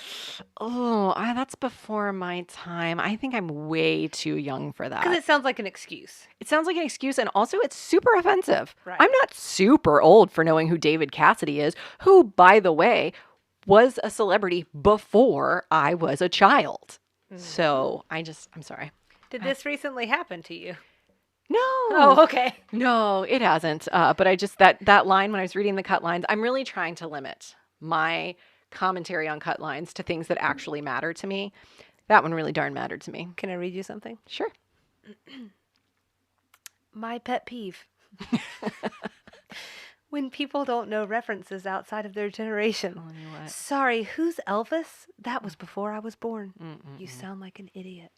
oh, that's before my time. I think I'm way too young for that. Because it sounds like an excuse. It sounds like an excuse, and also it's super offensive. Right. I'm not super old for knowing who David Cassidy is, who, by the way, was a celebrity before I was a child. So I'm sorry. Did this recently happen to you? No. Oh, okay. No, it hasn't. But I just, that line when I was reading the cut lines, I'm really trying to limit my commentary on cut lines to things that actually matter to me. That one really darn mattered to me. Can I read you something? Sure. My pet peeve. When people don't know references outside of their generation. Sorry, who's Elvis? That was before I was born. You sound like an idiot.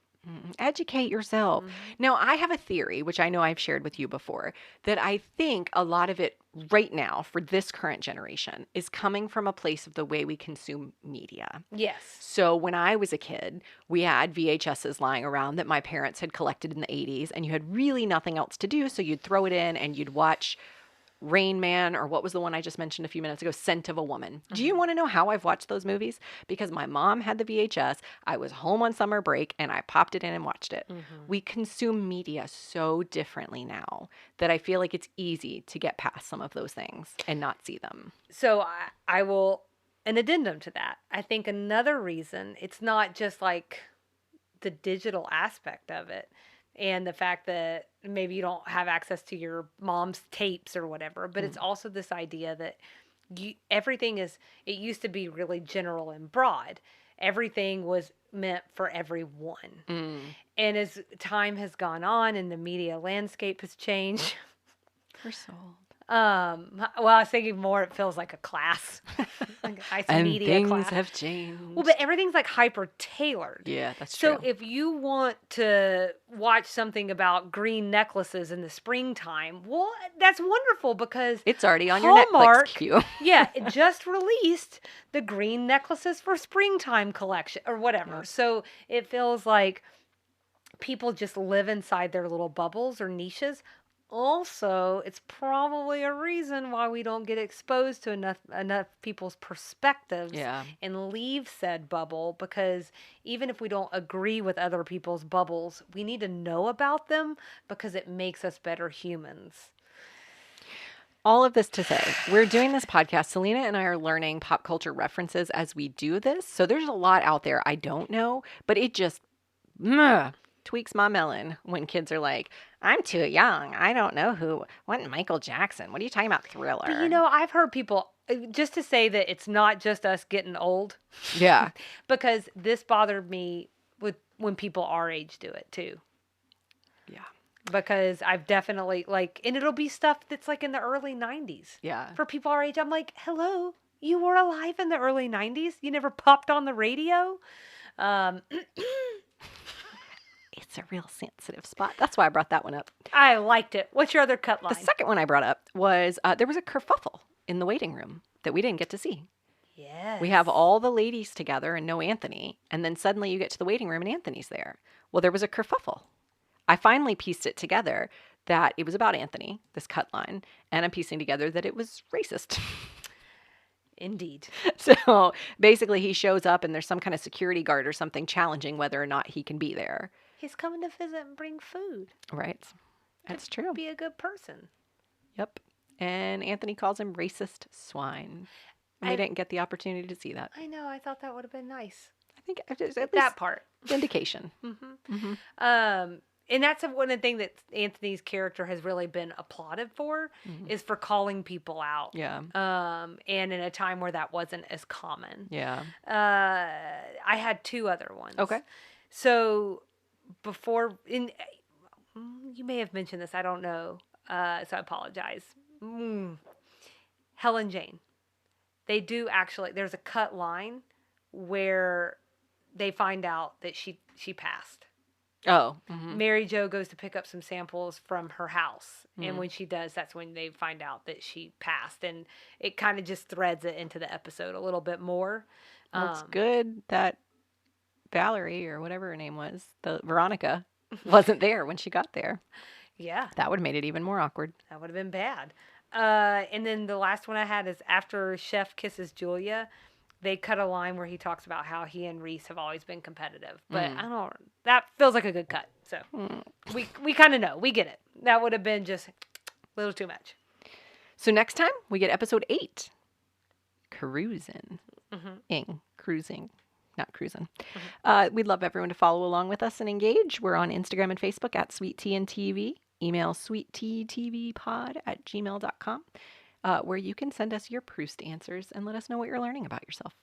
Educate yourself. Now, I have a theory, which I know I've shared with you before, that I think a lot of it right now for this current generation is coming from a place of the way we consume media. Yes. So when I was a kid, we had VHSs lying around that my parents had collected in the 80s, and you had really nothing else to do, so you'd throw it in and you'd watch Rain Man, or what was the one I just mentioned a few minutes ago, Scent of a Woman. Do you want to know how I've watched those movies? Because my mom had the VHS, I was home on summer break, and I popped it in and watched it. We consume media so differently now that I feel like it's easy to get past some of those things and not see them. So I will, an addendum to that. I think another reason, it's not just like the digital aspect of it, and the fact that maybe you don't have access to your mom's tapes or whatever, but it's also this idea that everything is, it used to be really general and broad. Everything was meant for everyone. And as time has gone on and the media landscape has changed. We're sold. Well, I was thinking more, it feels like a class. Like and media things class. have changed. Well, but everything's like hyper tailored. Yeah, that's true. So if you want to watch something about green necklaces in the springtime, well, that's wonderful because it's already on Hallmark, your Netflix queue. Yeah, it just released the green necklaces for springtime collection or whatever. Yeah. So it feels like people just live inside their little bubbles or niches. Also, it's probably a reason why we don't get exposed to enough people's perspectives and leave said bubble, because even if we don't agree with other people's bubbles, we need to know about them because it makes us better humans. All of this to say, we're doing this podcast. Selena and I are learning pop culture references as we do this. So there's a lot out there I don't know, but it just tweaks my melon when kids are like, I'm too young. I don't know what Michael Jackson. What are you talking about, Thriller? But, you know, I've heard people, just to say that it's not just us getting old. Yeah. Because this bothered me with when people our age do it too. Yeah. Because I've definitely, like, and it'll be stuff that's like in the early 90s. Yeah. For people our age, I'm like, hello, you were alive in the early 90s? You never popped on the radio? It's a real sensitive spot. That's why I brought that one up. I liked it. What's your other cut line? The second one I brought up was there was a kerfuffle in the waiting room that we didn't get to see. Yes. We have all the ladies together and no Anthony. And then suddenly you get to the waiting room and Anthony's there. Well, there was a kerfuffle. I finally pieced it together that it was about Anthony, this cut line. And I'm piecing together that it was racist. Indeed. So basically he shows up and there's some kind of security guard or something challenging whether or not he can be there. He's coming to visit and bring food. Right. That's true. Be a good person. Yep. And Anthony calls him racist swine. We didn't get the opportunity to see that. I know. I thought that would have been nice. I think at that part. Vindication. Mm-hmm. and that's one of the things that Anthony's character has really been applauded for, is for calling people out. Yeah. And in a time where that wasn't as common. Yeah. I had 2 other ones. Okay. So you may have mentioned this, I don't know. So I apologize. Helen Jane. They do actually, there's a cut line where they find out that she passed. Oh. Mary Jo goes to pick up some samples from her house. And when she does, that's when they find out that she passed. And it kind of just threads it into the episode a little bit more. Well, it's good that Valerie, or whatever her name was, the Veronica, wasn't there when she got there. Yeah. That would have made it even more awkward. That would have been bad. And then the last one I had is after Chef kisses Julia, they cut a line where he talks about how he and Reese have always been competitive. But that feels like a good cut. So we kind of know. We get it. That would have been just a little too much. So next time we get episode 8. Cruising. Cruising. Not cruising. We'd love everyone to follow along with us and engage. We're on Instagram and Facebook at Sweet Tea and TV. Email sweetteatvpod@gmail.com, where you can send us your Proust answers and let us know what you're learning about yourself.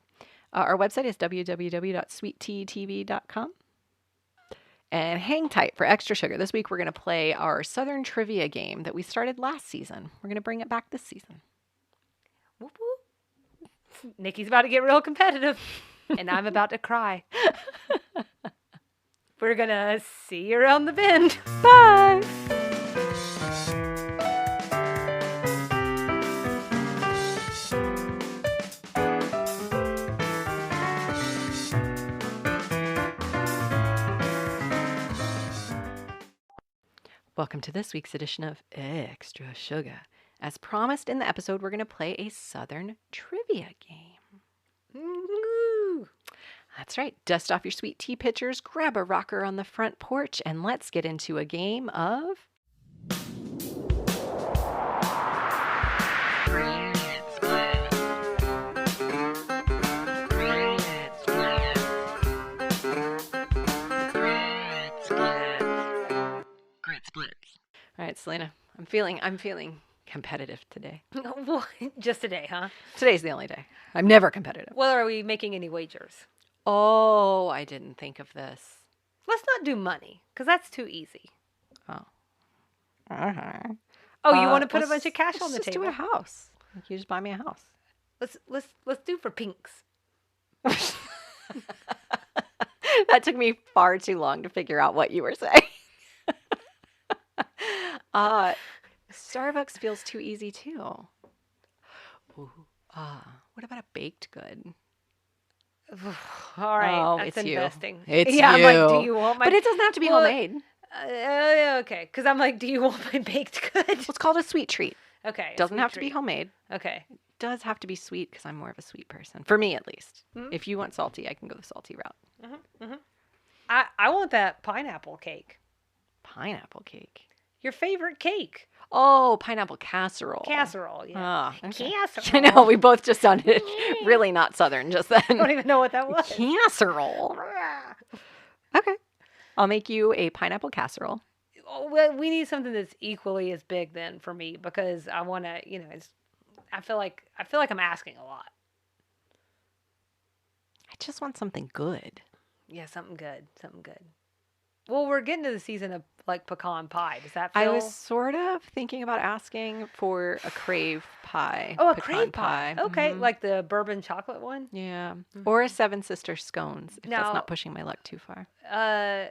Our website is www.sweetteatv.com. And hang tight for extra sugar. This week we're going to play our Southern trivia game that we started last season. We're going to bring it back this season. Whoop, whoop. Nikki's about to get real competitive, and I'm about to cry. We're going to see you around the bend. Bye! Welcome to this week's edition of Extra Sugar. As promised in the episode, we're going to play a Southern trivia game. Woo. That's right. Dust off your sweet tea pitchers, grab a rocker on the front porch, and let's get into a game of... Blitz. All right, Selena, I'm feeling competitive today. Just today, huh? Today's the only day. I'm never competitive. Well, are we making any wagers? Oh, I didn't think of this. Let's not do money, because that's too easy. Oh. Uh-huh. Oh, you want to put a bunch of cash on the table? table? Let's do a house. You just buy me a house. Let's do for pinks. That took me far too long to figure out what you were saying. Starbucks feels too easy too. Ooh, what about a baked good? All right, oh, that's it's investing. You. It's yeah, you. I'm like, do you want my? But it doesn't have to be homemade. Okay, because I'm like, do you want my baked good? It's called a sweet treat. Okay, doesn't have to be homemade. Okay, it does have to be sweet because I'm more of a sweet person. For me, at least. Mm-hmm. If you want salty, I can go the salty route. Mm-hmm. Mm-hmm. I want that pineapple cake. Pineapple cake. Your favorite cake. Oh, pineapple casserole. Casserole, yeah. Oh, okay. Casserole. I know, we both just sounded really not Southern just then. I don't even know what that was. Casserole. Okay. I'll make you a pineapple casserole. Oh, well, we need something that's equally as big then for me because I want to, I feel like I'm asking a lot. I just want something good. Yeah, something good. Well, we're getting to the season of like pecan pie. Does that feel? I was sort of thinking about asking for a crave pie. Oh, a crave pie. Okay, mm-hmm. Like the bourbon chocolate one? Yeah. Mm-hmm. Or a Seven Sisters scones, if that's not pushing my luck too far. I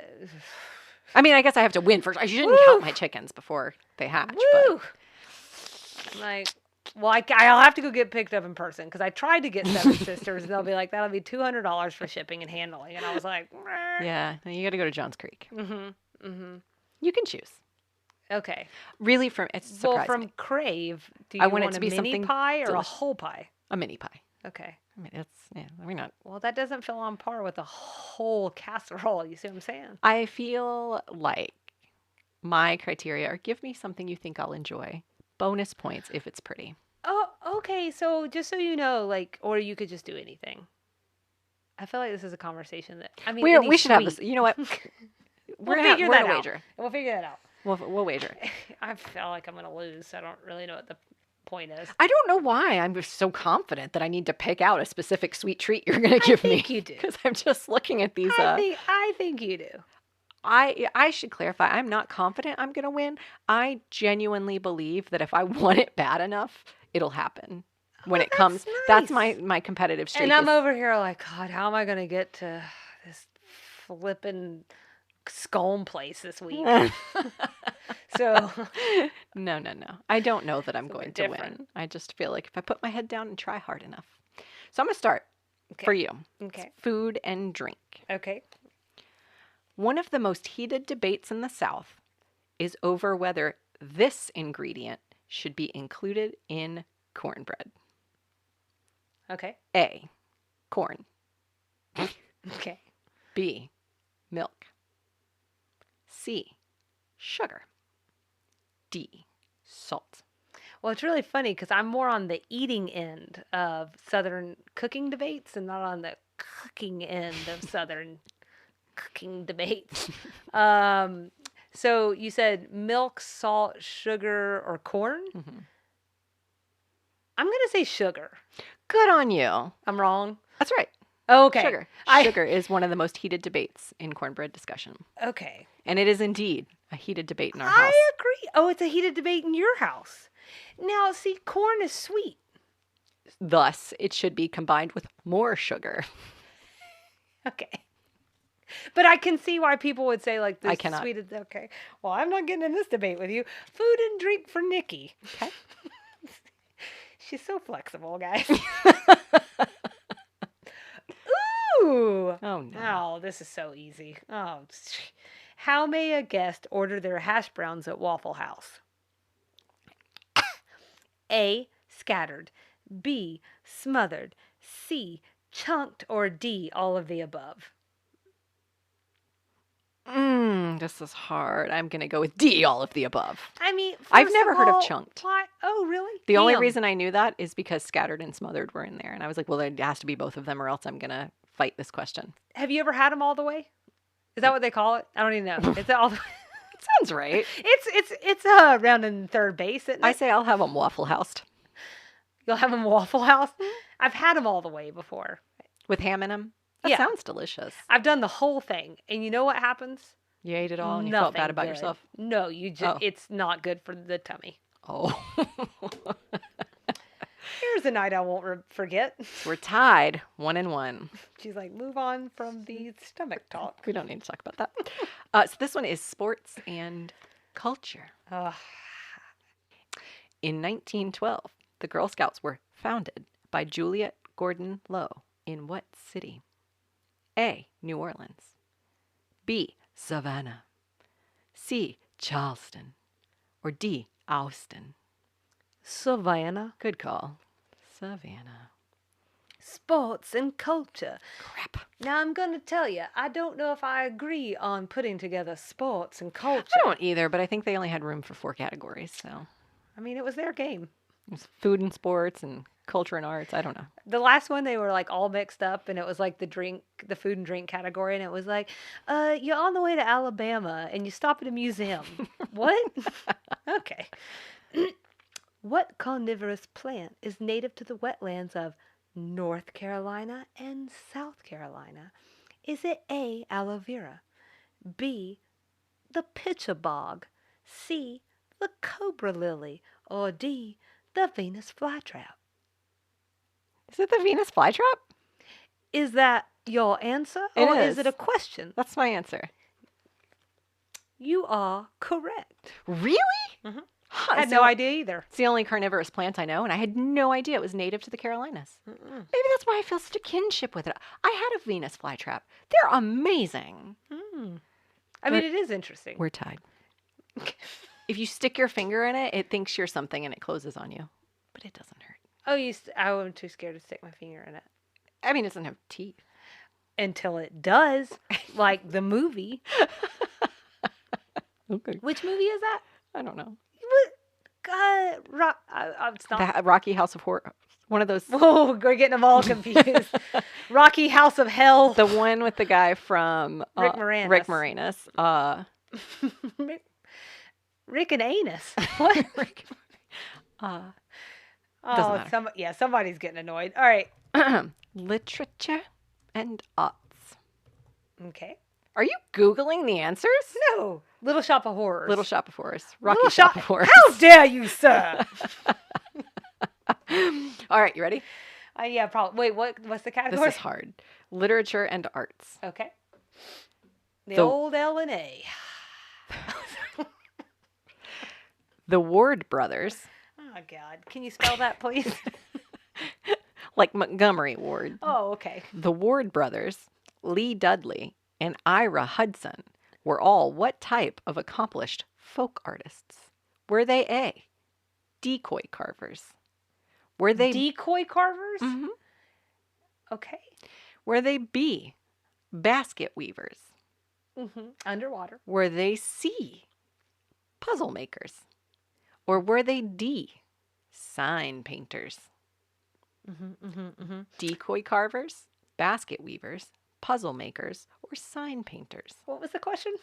mean, I guess I have to win first. I shouldn't count my chickens before they hatch. Woo! But... Like, well, I'll have to go get picked up in person because I tried to get Seven Sisters and they'll be like, that'll be $200 for shipping and handling. And I was like, yeah, you got to go to Johns Creek. Mm-hmm. Mm-hmm. You can choose. Okay. Really, it's surprising. Well, from Crave, do you want it to be a mini pie or a whole pie? A mini pie. Okay. I mean, not. Well, that doesn't feel on par with a whole casserole. You see what I'm saying? I feel like my criteria are give me something you think I'll enjoy. Bonus points if it's pretty. Oh, okay. So just so you know, or you could just do anything. I feel like this is a conversation that, we should have this. You know what? We'll figure that out. Wager. We'll figure that out. We'll wager. I feel like I'm going to lose. I don't really know what the point is. I don't know why I'm just so confident that I need to pick out a specific sweet treat you're going to give me. I think you do. Because I'm just looking at these. I think you do. I should clarify. I'm not confident I'm going to win. I genuinely believe that if I want it bad enough, it'll happen when it comes. Nice. That's my competitive streak. And I'm over here like, God, how am I going to get to this flipping scone place this week? So no. I don't know that I'm going to different. win. I just feel like if I put my head down and try hard enough. So I'm going to start for you. Okay. It's food and drink. Okay. One of the most heated debates in the South is over whether this ingredient should be included in cornbread. Okay. A, corn. Okay. B, milk. C, sugar. D, salt. Well, it's really funny because I'm more on the eating end of Southern cooking debates and not on the cooking end of Southern cooking debates. So you said milk, salt, sugar, or corn? Mm-hmm. I'm going to say sugar. Good on you. I'm wrong? That's right. Okay. Sugar. Sugar is one of the most heated debates in cornbread discussion. Okay. And it is indeed a heated debate in our I house. agree. Oh, it's a heated debate in your house. Now, see, corn is sweet. Thus, it should be combined with more sugar. Okay. But I can see why people would say, like, this I cannot. sweet is okay. Well, I'm not getting in this debate with you. Food and drink for Nikki. Okay. She's so flexible, guys. Ooh. Oh, no. Oh, this is so easy. Oh. How may a guest order their hash browns at Waffle House? A, scattered. B, smothered. C, chunked. Or D, all of the above. This is hard. I'm going to go with D, all of the above. I mean, I've never heard of chunked. Why? Oh, really? The only Damn. reason I knew that is because scattered and smothered were in there. And I was like, well, there has to be both of them or else I'm going to fight this question. Have you ever had them all the way? Is that what they call it? I don't even know. It's all. Sounds right. It's round in third base. Isn't it? I say I'll have them Waffle Housed. You'll have them Waffle House. I've had them all the way before. With ham in them? That Yeah. sounds delicious. I've done the whole thing, and you know what happens? You ate it all and you felt bad about good. yourself? No, you just it's not good for the tummy. Oh. Here's a night I won't forget. We're tied 1-1. She's like, move on from the stomach talk. We don't need to talk about that. So this one is sports and culture. In 1912, the Girl Scouts were founded by Juliet Gordon Low in what city? A, New Orleans. B, Savannah. C, Charleston. Or D, Austin. Savannah. Good call. Savannah. Sports and culture. Crap. Now, I'm going to tell you, I don't know if I agree on putting together sports and culture. I don't either, but I think they only had room for 4 categories, so. I mean, it was their game. It was food and sports and culture and arts. I don't know. The last one, they were like all mixed up, and it was like the food and drink category, and it was like, you're on the way to Alabama, and you stop at a museum. What? Okay. What carnivorous plant is native to the wetlands of North Carolina and South Carolina? Is it A, aloe vera, B, the pitcher bog, C, the cobra lily, or D, the Venus flytrap? Is it the Venus flytrap? Is that your answer, It or is. is it a question? That's my answer. You are correct. Really? Mm-hmm. Huh, I had no idea either. It's the only carnivorous plant I know, and I had no idea it was native to the Carolinas. Mm-mm. Maybe that's why I feel such a kinship with it. I had a Venus flytrap. They're amazing. I mean, it is interesting. We're tied. If you stick your finger in it, it thinks you're something and it closes on you. But it doesn't hurt. Oh, I'm too scared to stick my finger in it. I mean, it doesn't have teeth. Until it does, like the movie. Okay. Which movie is that? I don't know. What? God, it's not. The Rocky House of Horror. One of those. Oh, we're getting them all confused. Rocky House of Hell. The one with the guy from Rick Moranis. Rick Moranis. Rick and Anus. What? Rick, Oh, doesn't matter. Somebody's getting annoyed. All right. Literature and arts. Okay. Are you Googling the answers? No. Little Shop of Horrors. Little Shop of Horrors. Rocky Little Shop of Horrors. How dare you, sir? All right, you ready? Yeah, probably. Wait, what's the category? This is hard. Literature and arts. Okay. The old L&A. The Ward brothers. Oh, God. Can you spell that, please? Like Montgomery Ward. Oh, okay. The Ward brothers, Lee Dudley, and Ira Hudson were all what type of accomplished folk artists? Were they A, decoy carvers? Were they decoy carvers? Mm-hmm. Okay. Were they B, basket weavers? Mm-hmm. Underwater. Were they C, puzzle makers? Or were they D, sign painters? Mm-hmm, mm-hmm, mm-hmm. Decoy carvers, basket weavers, puzzle makers, or sign painters? What was the question?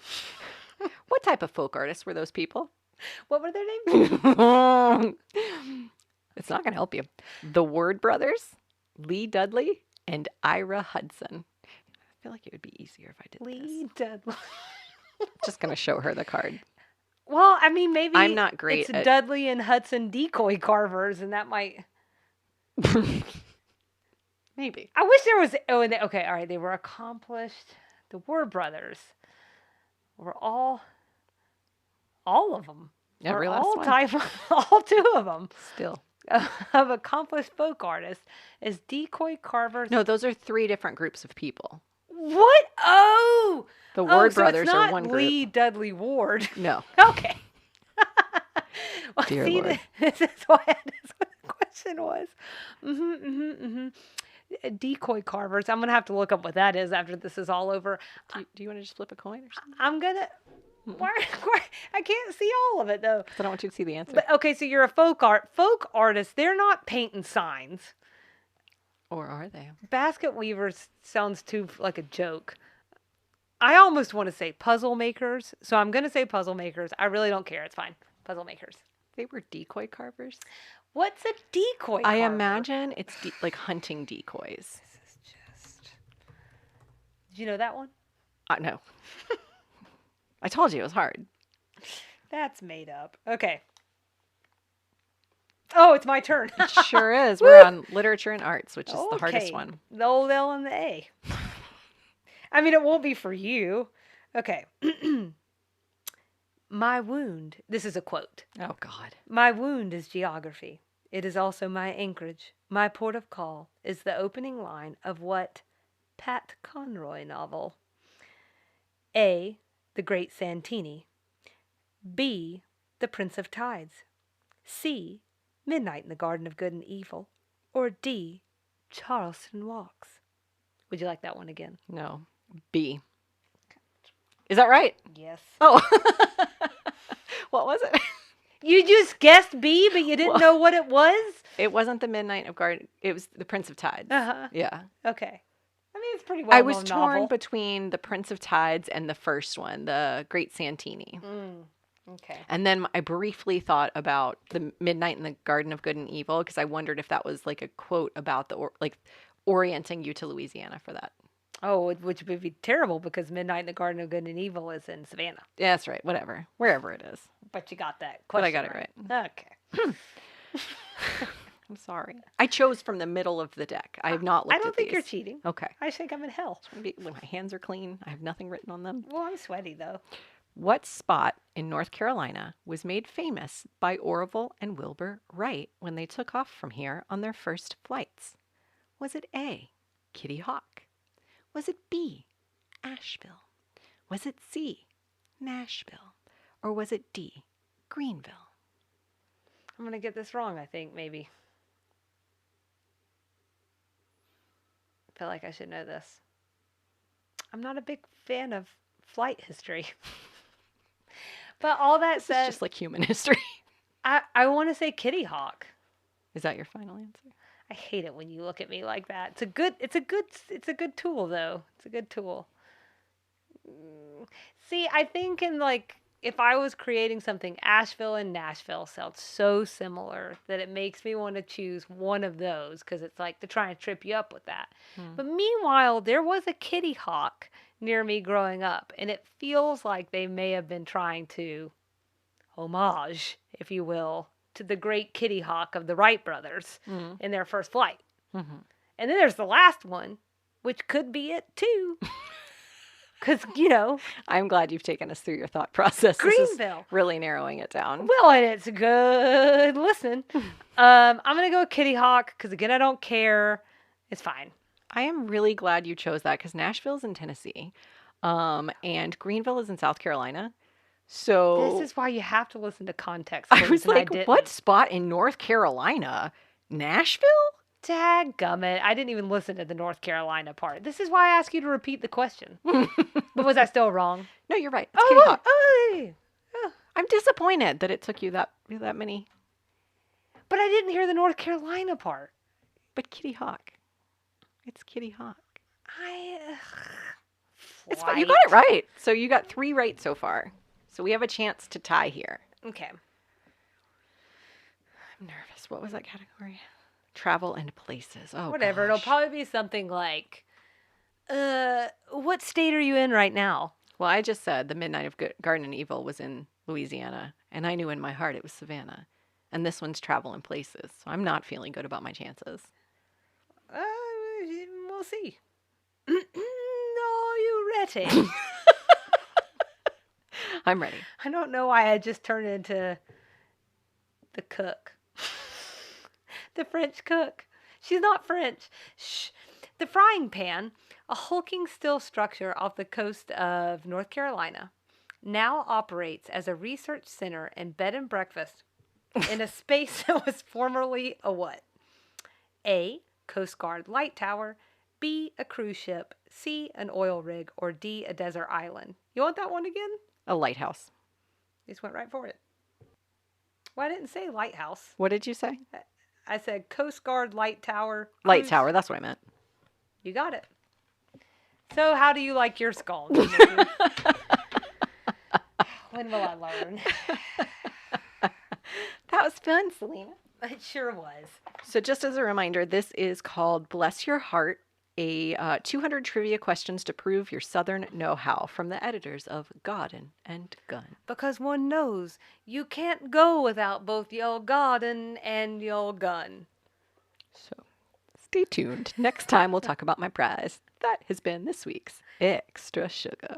What type of folk artists were those people? What were their names? It's not going to help you. The Ward brothers, Lee Dudley, and Ira Hudson. I feel like it would be easier if I did Lee Dudley. Just going to show her the card. Well, I mean, maybe I'm not great it's at... Dudley and Hudson decoy carvers, and that might... Maybe. I wish there was... Oh, okay, all right. They were accomplished. The Ward brothers were all of them. Every Or last all one. all two of them. Still. Of accomplished folk artists as decoy carvers. No, those are 3 different groups of people. What? Oh! The Ward so brothers it's not are one group. Lee Dudley Ward. No. Okay. Well, Dear see, Lord. this is what the question was. Decoy carvers. I'm going to have to look up what that is after this is all over. Do you want to just flip a coin or something? I'm going to... Why, I can't see all of it, though. 'Cause I don't want you to see the answer. But, okay, so you're a folk artist. They're not painting signs. Or are they? Basket weavers sounds too like a joke. I almost want to say puzzle makers, so I'm going to say puzzle makers. I really don't care. It's fine. Puzzle makers. They were decoy carvers? What's a decoy I carver? imagine it's like hunting decoys. This is just... Did you know that one? No. I told you it was hard. That's made up. Okay. Oh, it's my turn. It sure is. We're on literature and arts, which is the hardest Okay. one. The old L and the A. I mean, it won't be for you. Okay. My wound. This is a quote. Oh, God. My wound is geography. It is also my anchorage. My port of call is the opening line of what Pat Conroy novel? A, The Great Santini. B, The Prince of Tides. C, Midnight in the Garden of Good and Evil. Or D, Charleston Walks. Would you like that one again? No. B. Is that right? Yes. Oh. What was it? You just guessed B, but you didn't know what it was? It wasn't the Midnight of Garden. It was the Prince of Tides. Uh-huh. Yeah. Okay. I mean, it's pretty well I was torn novel. between the Prince of Tides and the first one, the Great Santini. Okay. And then I briefly thought about the Midnight in the Garden of Good and Evil because I wondered if that was like a quote about the orienting you to Louisiana for that. Oh, which would be terrible because Midnight in the Garden of Good and Evil is in Savannah. Yeah, that's right. Whatever. Wherever it is. But you got that But question I got it right. Okay. I'm sorry. I chose from the middle of the deck. I have not looked at I don't think you're these. cheating. Okay. I think I'm in hell. Maybe when my hands are clean, I have nothing written on them. Well, I'm sweaty, though. What spot in North Carolina was made famous by Orville and Wilbur Wright when they took off from here on their first flights? Was it A, Kitty Hawk? Was it B, Asheville? Was it C, Nashville? Or was it D, Greenville? I'm going to get this wrong, I think, maybe. I feel like I should know this. I'm not a big fan of flight history. But all that It's said, just like human history. I want to say Kitty Hawk. Is that your final answer? I hate it when you look at me like that. It's a good tool though. It's a good tool. See, I think in like if I was creating something, Asheville and Nashville sound so similar that it makes me want to choose one of those because it's like to try and trip you up with that. But meanwhile, there was a kitty hawk near me growing up, and it feels like they may have been trying to homage, if you will, to the great kitty hawk of the Wright brothers in their first flight. And then there's the last one, which could be it too. Because, I'm glad you've taken us through your thought process. Greenville. This is really narrowing it down. Well, and it's a good listen. I'm going to go Kitty Hawk because, again, I don't care. It's fine. I am really glad you chose that because Nashville's in Tennessee and Greenville is in South Carolina. So this is why you have to listen to context. I was like, what spot in North Carolina? Nashville? Dadgummit. I didn't even listen to the North Carolina part. This is why I asked you to repeat the question. But was I still wrong? No, you're right. It's Kitty Hawk. Oh. I'm disappointed that it took you that many. But I didn't hear the North Carolina part. But Kitty Hawk. It's Kitty Hawk. It's fine. You got it right. So you got 3 right so far. So we have a chance to tie here. Okay. I'm nervous. What was that category? Travel and places. Oh, whatever. Gosh. It'll probably be something like, what state are you in right now? Well, I just said the Midnight of Garden and Evil was in Louisiana, and I knew in my heart it was Savannah. And this one's travel and places, so I'm not feeling good about my chances. We'll see. Are you ready? I'm ready. I don't know why I just turned into the cook. The French cook. She's not French. Shh. The Frying Pan, a hulking steel structure off the coast of North Carolina, now operates as a research center and bed and breakfast in a space that was formerly a what? A, Coast Guard light tower, B, a cruise ship, C, an oil rig, or D, a desert island. You want that one again? A lighthouse. You just went right for it. Well, I didn't say lighthouse. What did you say? I said Coast Guard light tower. Light tower, that's what I meant. You got it. So how do you like your scones? When will I learn? That was fun, Selena. It sure was. So just as a reminder, this is called Bless Your Heart, a 200 trivia questions to prove your Southern know-how from the editors of Garden and Gun. Because one knows you can't go without both your garden and your gun. So stay tuned. Next time we'll talk about my prize. That has been this week's Extra Sugar.